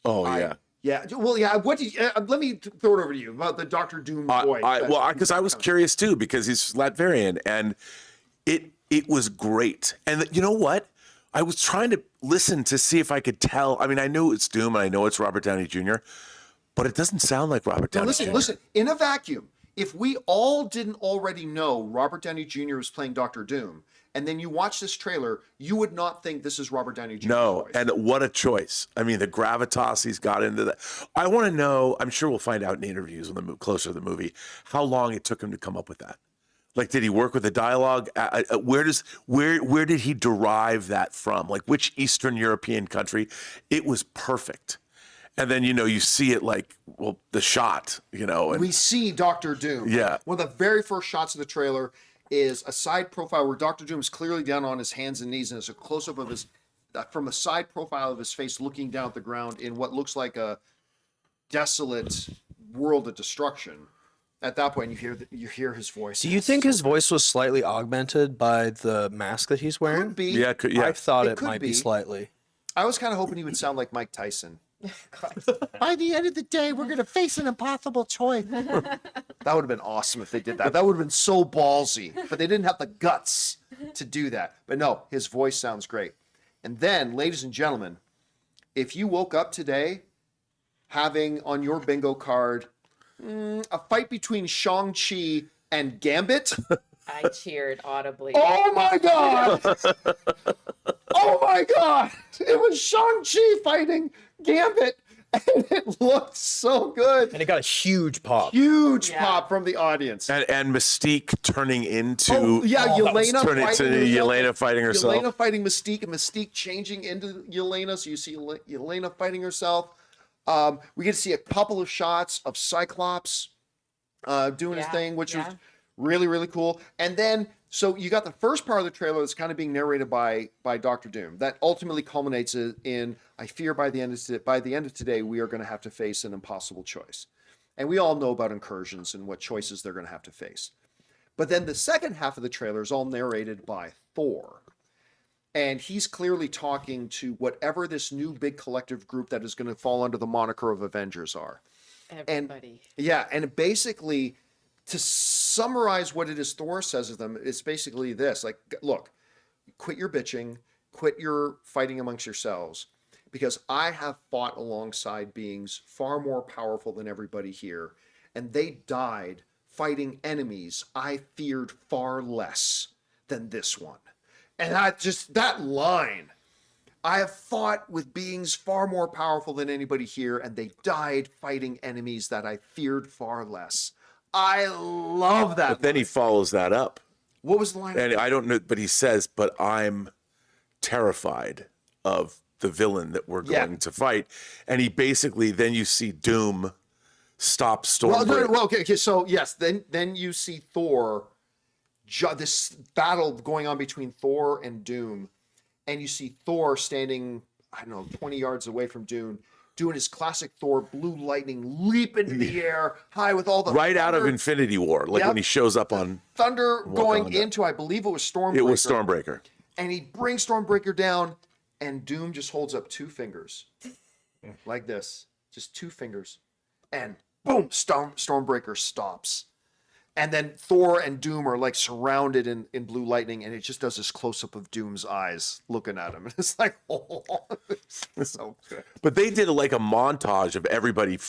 Oh, yeah. Yeah. Well, yeah. What did let me throw it over to you about the Dr. Doom voice. Because I was curious too, because he's Latvian, and it was great. And you know what? I was trying to listen to see if I could tell. I mean, I knew it's Doom, and I know it's Robert Downey Jr., but it doesn't sound like Robert Downey Jr. Listen. In a vacuum, if we all didn't already know Robert Downey Jr. was playing Dr. Doom, and then you watch this trailer, you would not think this is Robert Downey Jr.'s voice. And what a choice. I mean, the gravitas he's got into that. I want to know, I'm sure we'll find out in interviews when closer to the movie, how long it took him to come up with that. Like, did he work with the dialogue? Where did he derive that from? Like, which Eastern European country? It was perfect. And then, you see it the shot, And we see Dr. Doom. Yeah. One of the very first shots of the trailer is a side profile where Dr. Doom is clearly down on his hands and knees, and it's a close-up of from a side profile of his face looking down at the ground in what looks like a desolate world of destruction. At that point, you hear his voice. Do you think his voice was slightly augmented by the mask that he's wearing? Could be. Yeah, I thought it could might be slightly. I was kind of hoping he would sound like Mike Tyson. By the end of the day, we're going to face an impossible choice. That would have been awesome if they did that. That would have been so ballsy. But they didn't have the guts to do that. But no, his voice sounds great. And then, ladies and gentlemen, if you woke up today having on your bingo card a fight between Shang-Chi and Gambit. I cheered audibly. Oh my God! Oh my God! It was Shang-Chi fighting Gambit, and it looked so good. And it got a huge pop. Huge pop from the audience. And Mystique turning into Yelena fighting herself. Yelena fighting Mystique, and Mystique changing into Yelena. So you see Yelena fighting herself. We get to see a couple of shots of Cyclops doing his thing, which was Really, really cool. And then, so you got the first part of the trailer that's kind of being narrated by Doctor Doom. That ultimately culminates in, I fear by the end of today, we are going to have to face an impossible choice. And we all know about incursions and what choices they're going to have to face. But then the second half of the trailer is all narrated by Thor. And he's clearly talking to whatever this new big collective group that is going to fall under the moniker of Avengers are. Everybody. And basically, to summarize what it is Thor says to them, it's basically this: like, look, quit your bitching, quit your fighting amongst yourselves, because I have fought alongside beings far more powerful than everybody here, and they died fighting enemies I feared far less than this one. And that line, I have fought with beings far more powerful than anybody here, and they died fighting enemies that I feared far less. I love that. But then he follows that up. What was the line? And I don't know, but he says, but I'm terrified of the villain that we're going to fight. And he basically, then you see Doom stop Stormbreaker. Well, okay, so yes, then you see Thor, this battle going on between Thor and Doom, and you see Thor standing, I don't know, 20 yards away from Doom, doing his classic Thor blue lightning leap into the air high with all the right thunder, out of Infinity War, like when he shows up on thunder going Wakanda. into, I believe it was Stormbreaker. It was Stormbreaker. And he brings Stormbreaker down, and Doom just holds up 2 fingers like this, just 2 fingers, and boom, Stormbreaker stops. And then Thor and Doom are like surrounded in blue lightning, and it just does this close up of Doom's eyes looking at him. And it's like, oh, it's so good. But they did like a montage of everybody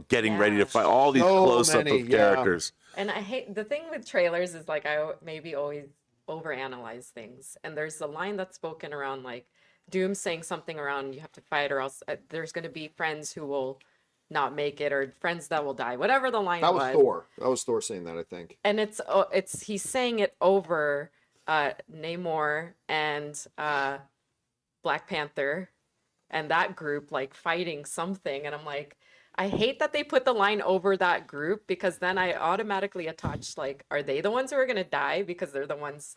getting ready to fight, all these So close up many, of characters. And I hate the thing with trailers is like I maybe always overanalyze things. And there's a line that's spoken around like Doom saying something around you have to fight or else there's going to be friends who will not make it or friends that will die, whatever the line That was Thor. That was Thor saying that, I think. And it's he's saying it over Namor and Black Panther and that group like fighting something, and I'm like, I hate that they put the line over that group because then I automatically attach like, are they the ones who are gonna die because they're the ones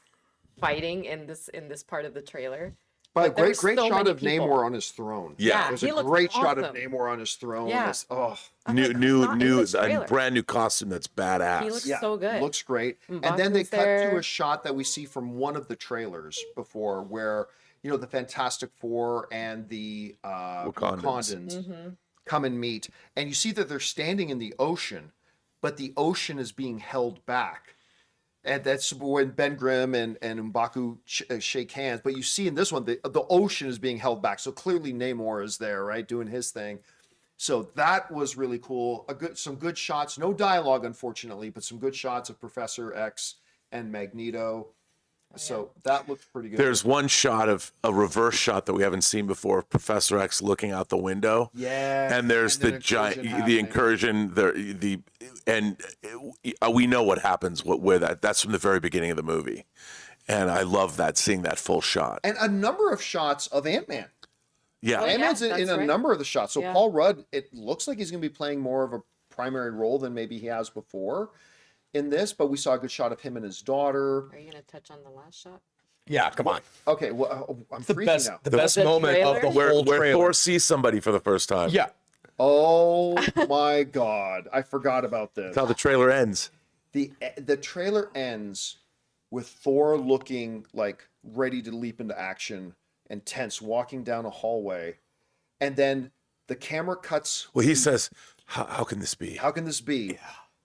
fighting in this part of the trailer? But there's great so shot many of people. Namor on his throne. Yeah. There's he a looks great shot of awesome. Namor on his throne. Yeah. It's, oh, I'm like, not in this A trailer. brand new costume that's badass. He looks so good. looks great. M'Baku's And then they cut to there. a shot that we see from one of the trailers before where, the Fantastic Four and the Wakandans come and meet. And you see that they're standing in the ocean, but the ocean is being held back. And that's when Ben Grimm and M'Baku shake hands. But you see in this one, the ocean is being held back. So clearly Namor is there, right, doing his thing. So that was really cool. Some good shots. No dialogue, unfortunately, but some good shots of Professor X and Magneto. So that looks pretty good. There's one shot of a reverse shot that we haven't seen before of Professor X looking out the window. Yeah. And there's and the an giant, incursion the happening. incursion, we know what happens where that's from the very beginning of the movie. And I love that, seeing that full shot. And a number of shots of Ant-Man. Yeah. Oh, yeah. Ant-Man's in that's a right. number of the shots. So Yeah. Paul Rudd, it looks like he's going to be playing more of a primary role than maybe he has before in this. But we saw a good shot of him and his daughter. Are you gonna touch on the last shot? Yeah, come on. Okay, well, I'm The freaking best, out. the best The moment of the trailer? whole Where trailer. Thor sees somebody for the first time. Yeah, Oh my God, I forgot about this. That's how the trailer ends. The trailer ends with Thor looking like ready to leap into action and tense, walking down a hallway, and then the camera cuts. Well, he says, how can this be? How can this be?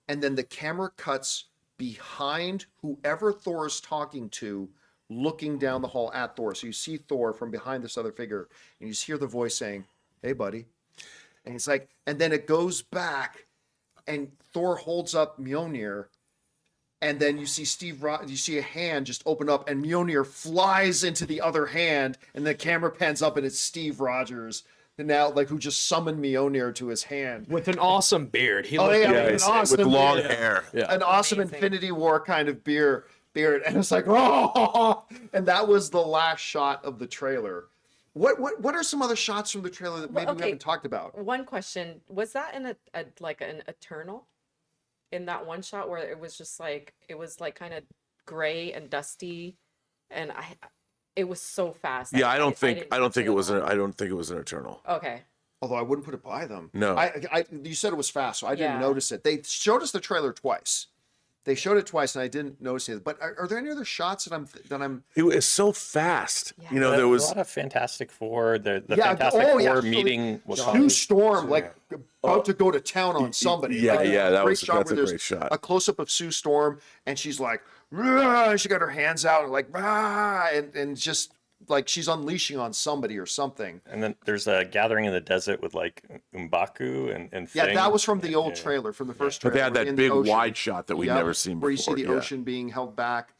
And then the camera cuts behind whoever Thor is talking to, looking down the hall at Thor. So you see Thor from behind this other figure, and you just hear the voice saying, "Hey, buddy." And he's like, and then it goes back, and Thor holds up Mjolnir, and then you see you see a hand just open up, and Mjolnir flies into the other hand, and the camera pans up, and it's Steve Rogers, and now like who just summoned Mjolnir to his hand. with an awesome beard. He Oh, looked yeah, good. an With awesome long beard. hair. Yeah. An awesome Amazing. Infinity War kind of beard, and it's like, oh, and that was the last shot of the trailer. What are some other shots from the trailer that maybe we okay. haven't talked about? One question: was that in an Eternal? in that one shot where it was just like it was like kind of gray and dusty, and it was so fast. Yeah, I don't think didn't I don't see think it was lot. I don't think it was an Eternal. Okay. Although I wouldn't put it by them. No. You said it was fast, so I didn't Yeah. notice it. They showed us the trailer twice. They showed it twice, and I didn't notice it. But are there any other shots that I'm? It was so fast. Yeah. You know, a there was lot of Fantastic Four. The Yeah, Fantastic oh, yeah, Four actually, meeting was Sue Storm, like about to go to town on somebody. yeah, Like, yeah, that great was shot that's where a there's great shot. A close up of Sue Storm, and she's like, "Rah!" She got her hands out, like, "Rah!" and just like she's unleashing on somebody or something. And then there's a gathering in the desert with like M'Baku and Yeah, Thing. that was from the old trailer, from the first But trailer. they had we're that in the big ocean. wide shot that we'd Yep, never seen where before. you see the yeah. ocean being held back.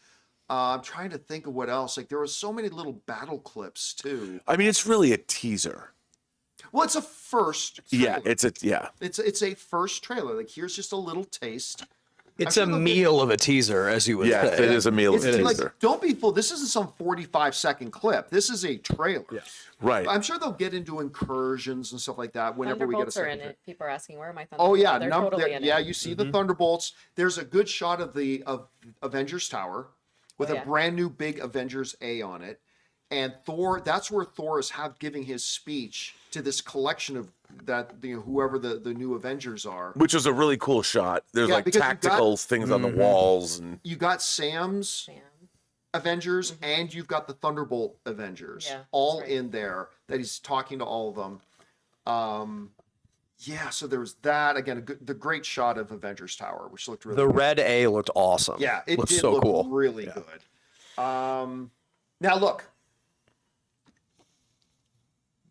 I'm trying to think of what else. Like there was so many little battle clips too. I mean, it's really a teaser. Well, it's a first. Yeah, Trailer. It's a first trailer. Like here's just a little taste. It's I'm a sure they'll meal of a teaser, as you would Yeah, say. it is a meal of It's a like, teaser. don't be fooled. This isn't some 45-second clip. This is a trailer. Yeah. Right. I'm sure they'll get into incursions and stuff like that whenever we get a Thunderbolts are second in trailer. it. People are asking where are my Oh Thunderbolts? yeah, They're totally in yeah. it. You see the Thunderbolts. There's a good shot of the Avengers Tower with yeah. a brand new big Avengers A on it, and Thor. That's where Thor is giving his speech to this collection of whoever the new Avengers are. Which was a really cool shot. There's Yeah, like because you got- tactical things on the walls and You got Sam's Sam. Avengers and you've got the Thunderbolt Avengers Yeah, all that's right. in there that he's talking to all of them. Yeah, so there was that again, the great shot of Avengers Tower, which looked really The good. red A looked awesome. Yeah, it looked did so look cool. really good. Now look,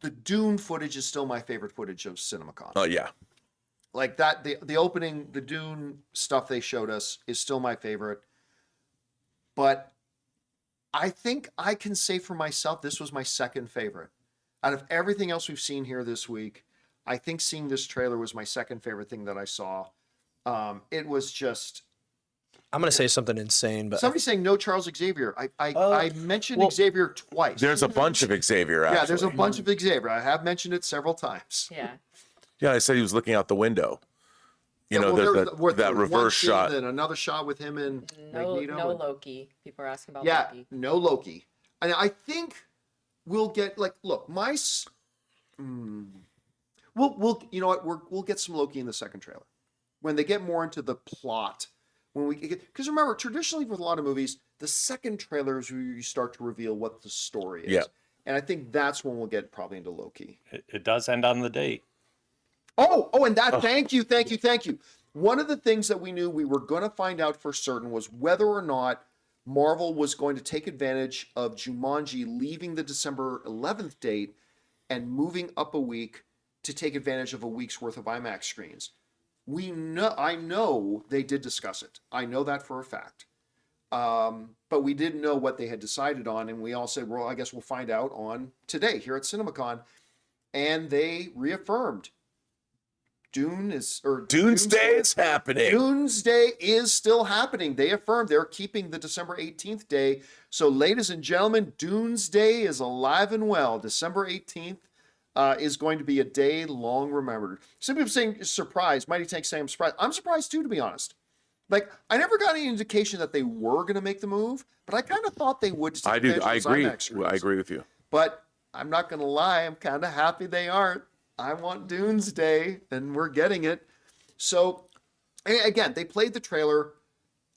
the Dune footage is still my favorite footage of CinemaCon. oh yeah. Like that, the opening, the Dune stuff they showed us is still my favorite. But I think I can say for myself, this was my second favorite. Out of everything else we've seen here this week, I think seeing this trailer was my second favorite thing that I saw. It was just I'm gonna say something insane, but somebody saying no Charles Xavier. I mentioned Xavier twice. There's a bunch of Xavier actually. yeah, there's a bunch of Xavier. I have mentioned it several times. Yeah. Yeah, I said he was looking out the window. You know, well, there's there- that one reverse scene, shot. then another shot with him and No, Magneto. no and- Loki. People are asking about Yeah, Loki. no Loki. And I think we'll get look, we'll you know what, we'll get some Loki in the second trailer. When they get more into the plot, when we get, because remember, traditionally with a lot of movies, the second trailer is where you start to reveal what the story is. Yeah. And I think that's when we'll get probably into Loki. It does end on the date. And that, thank you. One of the things that we knew we were going to find out for certain was whether or not Marvel was going to take advantage of Jumanji leaving the December 11th date and moving up a week to take advantage of a week's worth of IMAX screens. I know they did discuss it. I know that for a fact. But we didn't know what they had decided on, and we all said, well, I guess we'll find out on today here at CinemaCon. And they reaffirmed Doomsday is happening. Doomsday is still happening. They affirmed they're keeping the December 18th day. So, ladies and gentlemen, Doomsday is alive and well. December 18th is going to be a day long remembered. Some people saying surprised. Mighty Tank saying I'm surprised. I'm surprised too, to be honest. Like, I never got any indication that they were going to make the move, but I kind of thought they would. I do. I agree. IMAX screens. I agree with you. But I'm not going to lie. I'm kind of happy they aren't. I want Doomsday, and we're getting it. So, again, they played the trailer,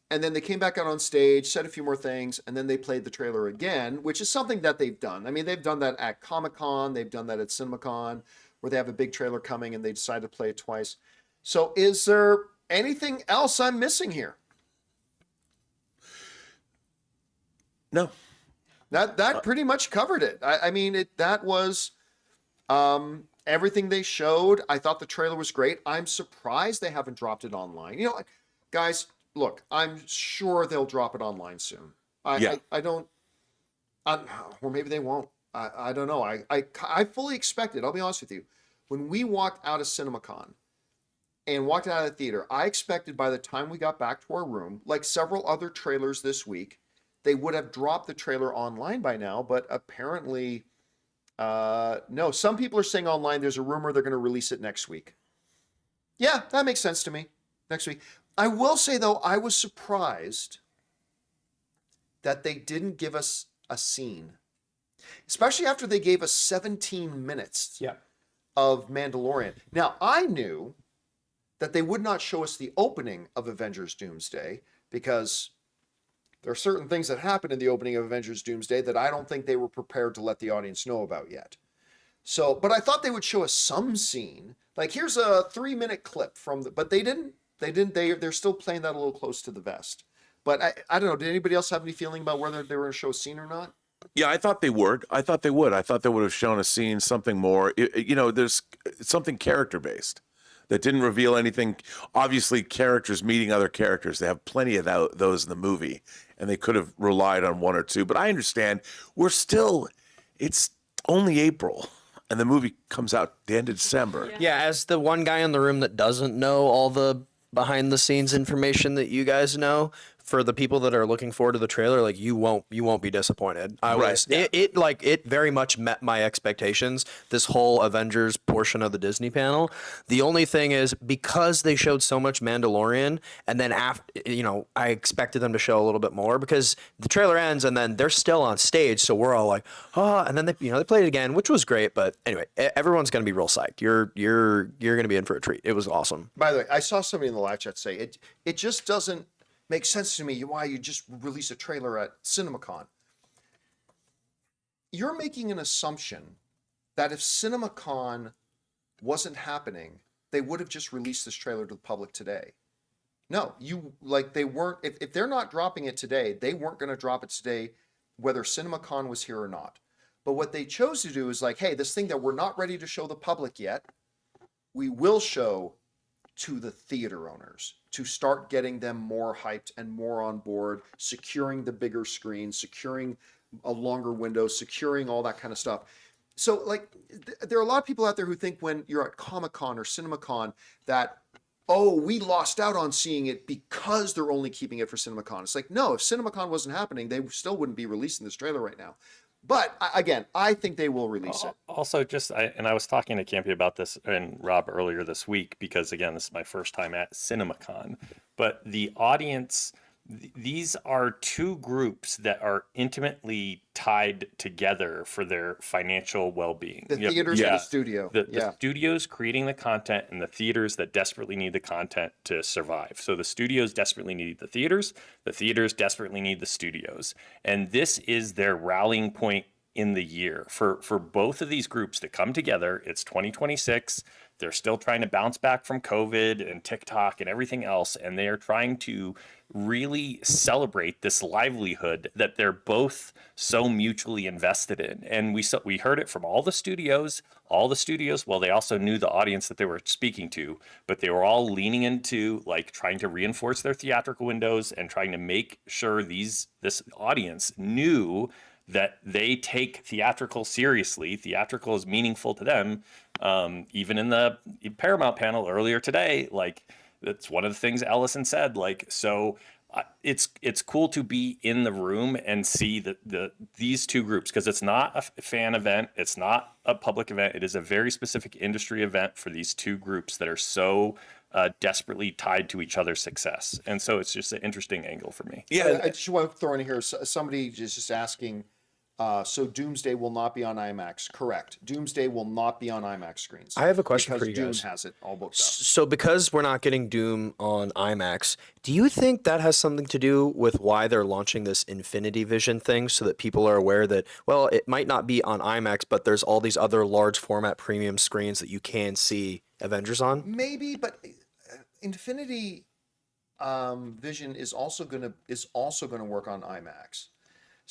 and then they came back out on stage, said a few more things, and then they played the trailer again, which is something that they've done. I mean, they've done that at Comic-Con. They've done that at CinemaCon, where they have a big trailer coming, and they decide to play it twice. So, is there anything else I'm missing here? No. That pretty much covered it. I mean, that was everything they showed. I thought the trailer was great. I'm surprised they haven't dropped it online. You know, guys, look, I'm sure they'll drop it online soon. I don't, or maybe they won't. I don't know. I fully expect it. I'll be honest with you. When we walked out of CinemaCon and walked out of the theater, I expected by the time we got back to our room, like several other trailers this week, they would have dropped the trailer online by now, but apparently, no. Some people are saying online there's a rumor they're going to release it next week. Yeah, that makes sense to me. Next week. I will say though, I was surprised that they didn't give us a scene, especially after they gave us 17 minutes of Mandalorian. Now, I knew that they would not show us the opening of Avengers Doomsday because there are certain things that happen in the opening of Avengers Doomsday that I don't think they were prepared to let the audience know about yet. So, but I thought they would show us some scene. Like, here's a 3-minute clip from the, but they didn't. They're still playing that a little close to the vest. But I don't know. Did anybody else have any feeling about whether they were going to show a scene or not? Yeah, I thought they would. I thought they would have shown a scene, something more. There's something character based that didn't reveal anything. Obviously, characters meeting other characters. They have plenty of those in the movie, and they could have relied on one or two. But I understand it's only April, and the movie comes out the end of December. Yeah, as the one guy in the room that doesn't know all the behind the scenes information that you guys know, for the people that are looking forward to the trailer, like you won't be disappointed. It very much met my expectations. This whole Avengers portion of the Disney panel. The only thing is, because they showed so much Mandalorian, and then after, I expected them to show a little bit more, because the trailer ends and then they're still on stage, so we're all like, oh, and then they played it again, which was great. But anyway, everyone's gonna be real psyched. You're gonna be in for a treat. It was awesome. By the way, I saw somebody in the live chat say it just doesn't make sense to me why you just release a trailer at CinemaCon. You're making an assumption that if CinemaCon wasn't happening, they would have just released this trailer to the public today. No, they weren't. If they're not dropping it today, they weren't going to drop it today, whether CinemaCon was here or not. But what they chose to do is like, hey, this thing that we're not ready to show the public yet, we will show to the theater owners to start getting them more hyped and more on board, securing the bigger screen, securing a longer window, securing all that kind of stuff. So there are a lot of people out there who think when you're at Comic-Con or CinemaCon that, oh, we lost out on seeing it because they're only keeping it for CinemaCon. It's like, no, if CinemaCon wasn't happening, they still wouldn't be releasing this trailer right now. But again, I think they will release it. Also, I was talking to Campea about this and Rob earlier this week, because again, this is my first time at CinemaCon. But the audience, these are two groups that are intimately tied together for their financial well-being. The theaters and the studio. The studios creating the content, and the theaters that desperately need the content to survive. So the studios desperately need the theaters desperately need the studios. And this is their rallying point in the year for both of these groups to come together. It's 2026. They're still trying to bounce back from COVID and TikTok and everything else, and they are trying to really celebrate this livelihood that they're both so mutually invested in. And we heard it from all the studios. Well, they also knew the audience that they were speaking to, but they were all leaning into trying to reinforce their theatrical windows and trying to make sure this audience knew that they take theatrical seriously. Theatrical is meaningful to them. Even in the Paramount panel earlier today, that's one of the things Ellison said. It's cool to be in the room and see these two groups, because it's not a fan event, it's not a public event. It is a very specific industry event for these two groups that are so desperately tied to each other's success. And so it's just an interesting angle for me. Yeah, I just want to throw in here. Somebody is just asking. So Doomsday will not be on IMAX. Correct. Doomsday will not be on IMAX screens. I have a question for you Doom guys. has it all booked up. So because we're not getting Doom on IMAX, do you think that has something to do with why they're launching this Infinity Vision thing, so that people are aware that, well, it might not be on IMAX, but there's all these other large format premium screens that you can see Avengers on? Maybe, but Infinity Vision is also gonna work on IMAX.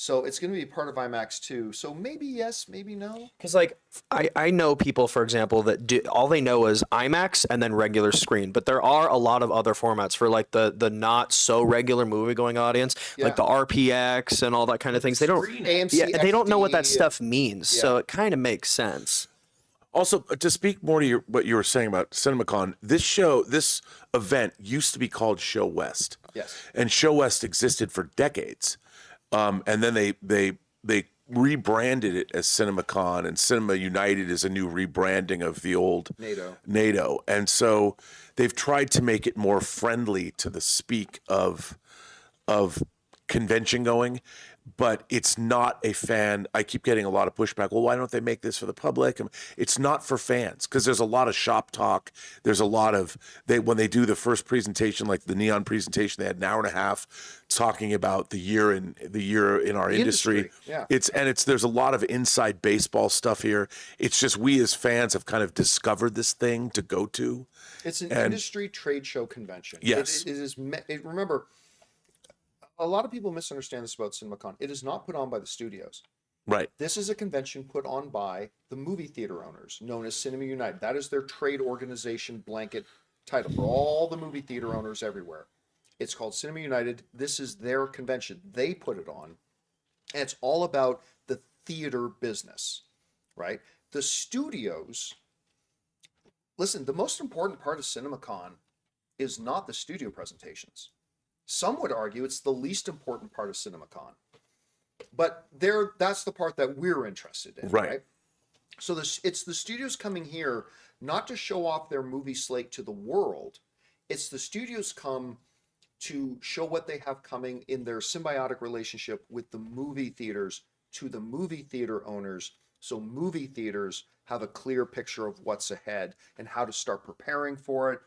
So it's going to be part of IMAX too. So maybe yes, maybe no. Because I know people, for example, that all they know is IMAX and then regular screen. But there are a lot of other formats for the not so regular movie going audience, like the RPX and all that kind of things. They don't AMC, they don't know what that XD, stuff means. So it kind of makes sense. Also, to speak more to what you were saying about CinemaCon, this event used to be called Show West. Yes. And Show West existed for decades. And then they rebranded it as CinemaCon, and Cinema United is a new rebranding of the old NATO. And so they've tried to make it more friendly to the speak of convention going, but it's not a fan. I keep getting a lot of pushback. Well, why don't they make this for the public? It's not for fans because there's a lot of shop talk. There's a lot of when they do the first presentation, like the neon presentation, they had an hour and a half talking about the year in our industry. Yeah. There's a lot of inside baseball stuff here. It's just we as fans have kind of discovered this thing to go to. It's an industry trade show convention. Yes. It is. Remember, a lot of people misunderstand this about CinemaCon. It is not put on by the studios. Right. This is a convention put on by the movie theater owners, known as Cinema United. That is their trade organization blanket title for all the movie theater owners everywhere. It's called Cinema United. This is their convention. They put it on. And it's all about the theater business, right? The studios, listen, the most important part of CinemaCon is not the studio presentations. Some would argue it's the least important part of CinemaCon. But that's the part that we're interested in, right? So it's the studios coming here not to show off their movie slate to the world. It's the studios come to show what they have coming in their symbiotic relationship with the movie theaters to the movie theater owners, so movie theaters have a clear picture of what's ahead and how to start preparing for it,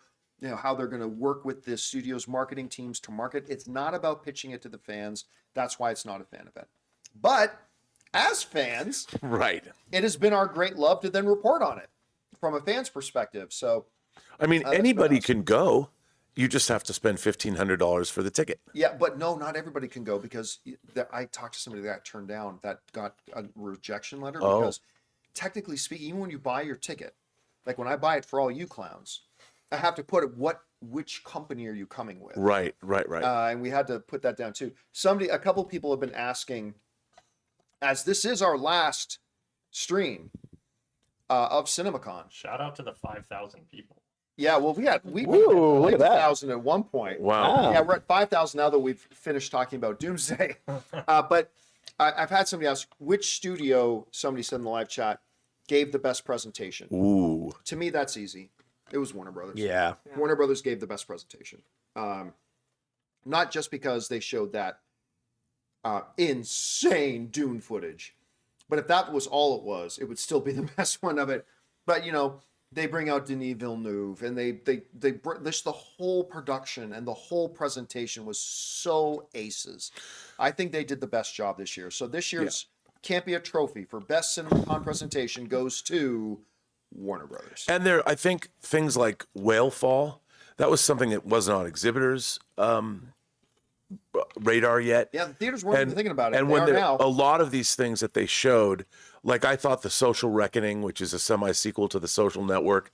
how they're going to work with the studio's marketing teams to market. It's not about pitching it to the fans. That's why it's not a fan event. But as fans, right, it has been our great love to then report on it from a fan's perspective. So, I mean, anybody can go. You just have to spend $1,500 for the ticket. Yeah, but no, not everybody can go because I talked to somebody that got turned down, that got a rejection letter because technically speaking, even when you buy your ticket, like when I buy it for all you clowns, I have to put which company are you coming with? Right. And we had to put that down too. A couple people have been asking, as this is our last stream of CinemaCon. Shout out to the 5,000 people. Yeah, well, we look at that. 5,000 at one point. Wow. Yeah, we're at 5,000 now that we've finished talking about Doomsday. But I've had somebody ask which studio, somebody said in the live chat, gave the best presentation. Ooh. To me, that's easy. It was Warner Brothers. Yeah. Warner Brothers gave the best presentation. Not just because they showed that insane Dune footage, but if that was all it was, it would still be the best one of it. But, they bring out Denis Villeneuve, and they the whole production and the whole presentation was so aces. I think they did the best job this year. So this year's Campea Trophy for Best CinemaCon Presentation goes to Warner Brothers. And I think things like Whale Fall, that was something that wasn't on exhibitors' radar yet. Yeah, the theaters weren't even thinking about it. And they when are now. a lot of these things that they showed, like I thought The Social Reckoning, which is a semi-sequel to The Social Network,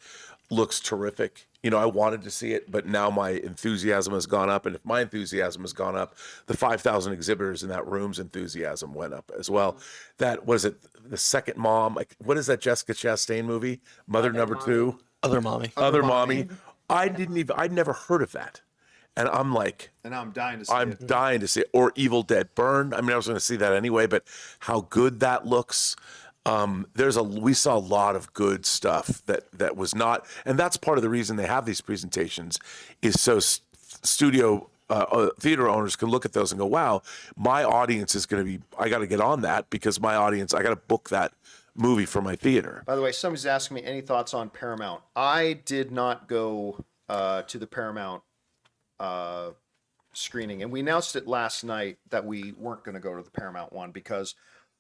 looks terrific. I wanted to see it, but now my enthusiasm has gone up. And if my enthusiasm has gone up, the 5,000 exhibitors in that room's enthusiasm went up as well. That was it. The Second Mom. Like, what is that Jessica Chastain movie? Mother Number Two. Other mommy. Other Mommy. I'd never heard of that. And I'm like, and now I'm dying to see I'm it. dying to see it. Or Evil Dead Burn. I mean, I was going to see that anyway, but how good that looks. We saw a lot of good stuff that was not, and that's part of the reason they have these presentations is so studio theater owners can look at those and go, wow, my audience is going to be, I got to get on that because my audience, I got to book that movie for my theater. By the way, somebody's asking me any thoughts on Paramount. I did not go to the Paramount screening, and we announced it last night that we weren't going to go to the Paramount one because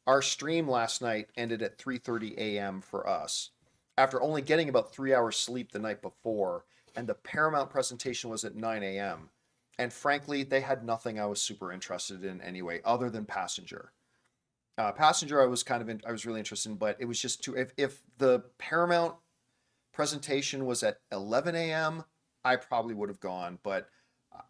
our stream last night ended at 3:30 a.m. for us after only getting about 3 hours sleep the night before, and the Paramount presentation was at 9 a.m. And frankly, they had nothing I was super interested in anyway, other than Passenger. Passenger, I was really interested in, but it was just too. If the Paramount presentation was at 11 a.m., I probably would have gone, but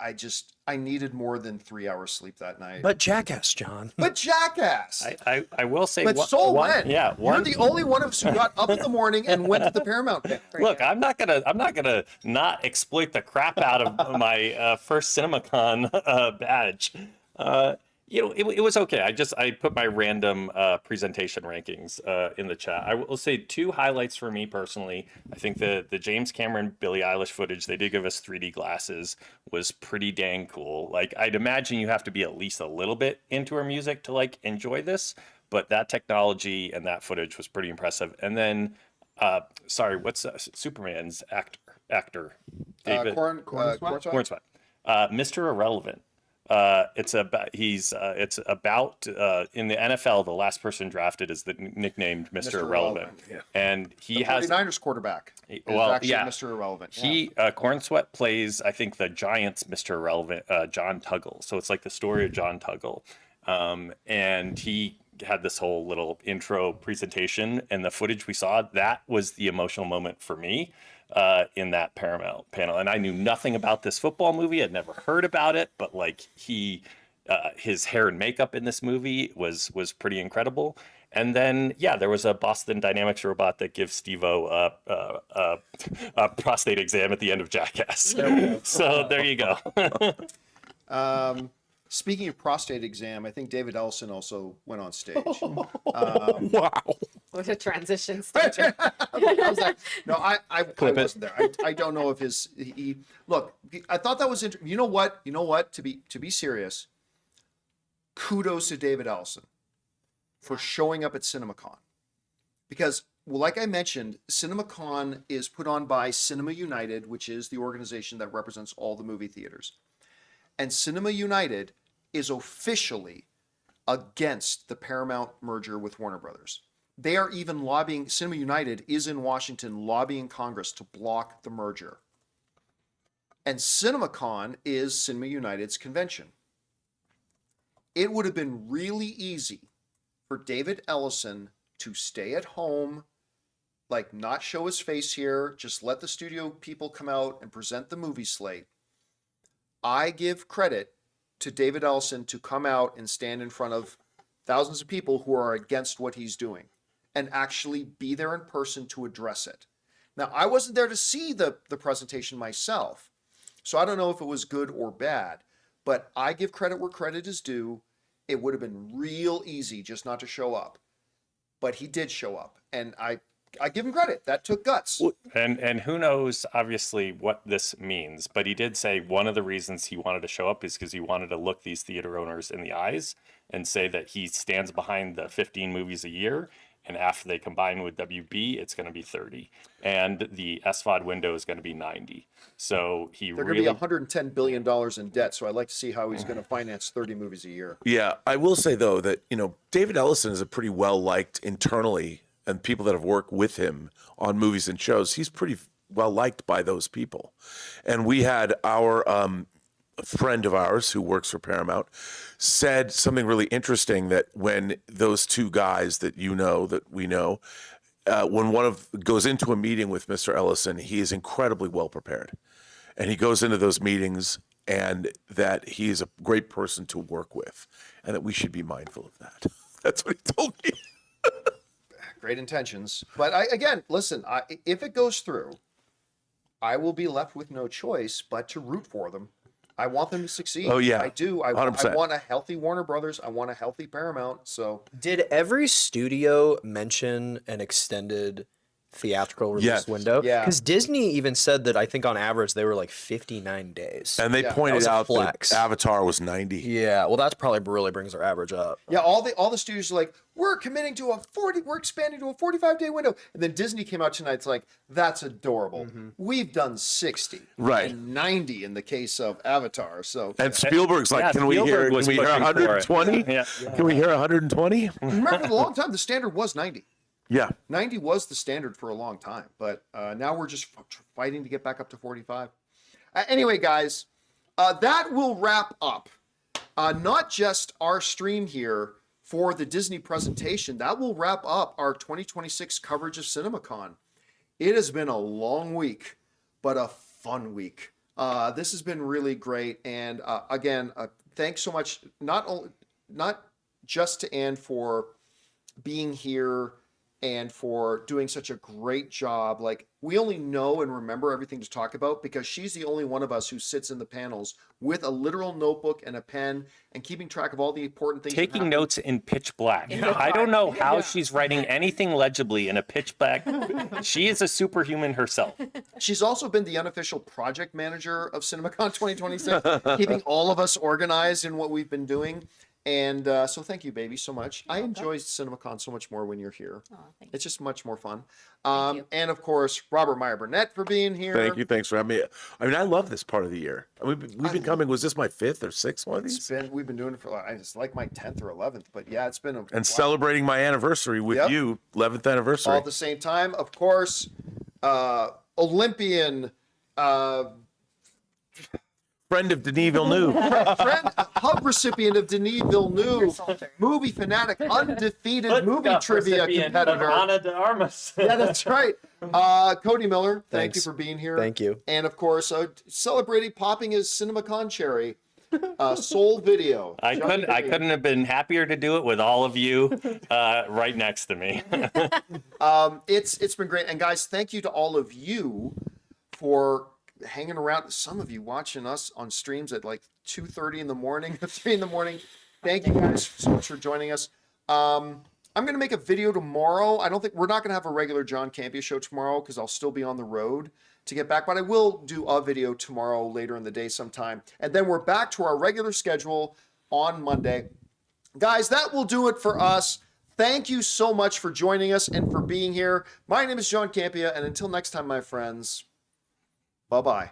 I needed more than 3 hours sleep that night. But Jackass, John. But Jackass. I will say, But so when? Yeah, You're the only one of us who got up in the morning and went to the Paramount thing. Look, I'm not gonna not exploit the crap out of my first CinemaCon badge. It was okay. I put my random presentation rankings in the chat. I will say two highlights for me personally. I think the James Cameron Billie Eilish footage, they did give us 3D glasses, was pretty dang cool. Like, I'd imagine you have to be at least a little bit into her music to like enjoy this, but that technology and that footage was pretty impressive. And then sorry, what's Superman's actor? David Cornswet. Mr. Irrelevant. It's about in the NFL, the last person drafted is nicknamed Mr. Irrelevant. Yeah. And he The has 49ers quarterback. well, Actually, yeah, Mr. Irrelevant. he Cornsweat plays, I think, the Giants' Mr. Irrelevant, John Tuggle. So it's like the story of John Tuggle, and he had this whole little intro presentation, and the footage we saw, that was the emotional moment for me in that Paramount panel. And I knew nothing about this football movie. I'd never heard about it, but like his hair and makeup in this movie was pretty incredible. And then, yeah, there was a Boston Dynamics robot that gives Steve-O a prostate exam at the end of Jackass. So there you go. Speaking of prostate exam, I think David Ellison also went on stage. Wow. What a transition stage. No, I wasn't there. I don't know if look. I thought that was interesting. You know what? To be serious, kudos to David Ellison for showing up at CinemaCon, because, well, like I mentioned, CinemaCon is put on by Cinema United, which is the organization that represents all the movie theaters. And Cinema United is officially against the Paramount merger with Warner Brothers. They are even lobbying, Cinema United is in Washington lobbying Congress to block the merger. And CinemaCon is Cinema United's convention. It would have been really easy for David Ellison to stay at home, like not show his face here, just let the studio people come out and present the movie slate. I give credit to David Ellison to come out and stand in front of thousands of people who are against what he's doing and actually be there in person to address it. Now, I wasn't there to see the presentation myself, so I don't know if it was good or bad, but I give credit where credit is due. It would have been real easy just not to show up, but he did show up, and I give him credit. That took guts. And who knows, obviously, what this means. But he did say one of the reasons he wanted to show up is because he wanted to look these theater owners in the eyes and say that he stands behind the 15 movies a year. And after they combine with WB, it's going to be 30. And the SVOD window is going to be 90. So They're going to be $110 billion in debt, so I'd like to see how he's going to finance 30 movies a year. Yeah, I will say, though, that, David Ellison is a pretty well-liked internally, and people that have worked with him on movies and shows, he's pretty well liked by those people. And we had our friend of ours who works for Paramount said something really interesting, that when those two guys that that we know, when one of goes into a meeting with Mr. Ellison, he is incredibly well prepared. And he goes into those meetings, and that he is a great person to work with, and that we should be mindful of that. That's what he told me. Great intentions. But listen, if it goes through, I will be left with no choice but to root for them. I want them to succeed. Oh, yeah. I do. I 100%. want a healthy Warner Brothers. I want a healthy Paramount. So, Did every studio mention an extended theatrical release window? Yeah. Because Disney even said that I think on average they were like 59 days. And they Yeah, pointed that was a out that flex. Avatar was 90. Yeah, well, that's probably really brings our average up. yeah, all the studios are like, we're committing to we're expanding to a 45-day window. And then Disney came out tonight. It's like, that's adorable. We've done 60. Right. And 90 in the case of Avatar. So, And Spielberg's like, Yeah, can we hear Spielberg was pushing for it. 120? Yeah. Can we hear 120? remember, for a long time, the standard was 90. Yeah. 90 was the standard for a long time, but now we're just fighting to get back up to 45. Anyway, guys, that will wrap up not just our stream here for the Disney presentation, that will wrap up our 2026 coverage of CinemaCon. It has been a long week, but a fun week. This has been really great. And again, thanks so much, not just to Anne for being here and for doing such a great job. Like, we only know and remember everything to talk about because she's the only one of us who sits in the panels with a literal notebook and a pen and keeping track of all the important things. Taking notes in pitch black. In the I don't know dark. how Yeah. she's writing anything legibly in a pitch black. She is a superhuman herself. She's also been the unofficial project manager of CinemaCon 2026, keeping all of us organized in what we've been doing. And so thank you, baby, so much. I enjoy CinemaCon so much more when you're here. Oh, thank It's just much more fun. you. And of course, Robert Meyer Burnett for being here. Thank you. Thanks for having me. I mean, I love this part of the year. We've been coming. Was this my 5th or 6th one of these? We've been doing it for, it's like my 10th or 11th, but yeah, it's been a And celebrating my anniversary with Yep. you, 11th anniversary. all at the same time. Of course, Olympian, Friend of Denis Villeneuve. friend, hub recipient of Denis Villeneuve, movie fanatic, undefeated movie trivia competitor. Ana de Armas. Yeah, that's right. Cody Miller, thank you Thanks. for being here. Thank you. And of course, celebrating popping his CinemaCon cherry, Soul Video. I couldn't have been happier to do it with all of you right next to me. It's been great. And guys, thank you to all of you for hanging around. Some of you watching us on streams at like 2:30 in the morning, 3 in the morning. Thank you guys so much for joining us. I'm going to make a video tomorrow. I don't think we're not going to have a regular John Campea show tomorrow because I'll still be on the road to get back, but I will do a video tomorrow later in the day sometime. And then we're back to our regular schedule on Monday. Guys, that will do it for us. Thank you so much for joining us and for being here. My name is John Campea, and until next time, my friends, bye-bye.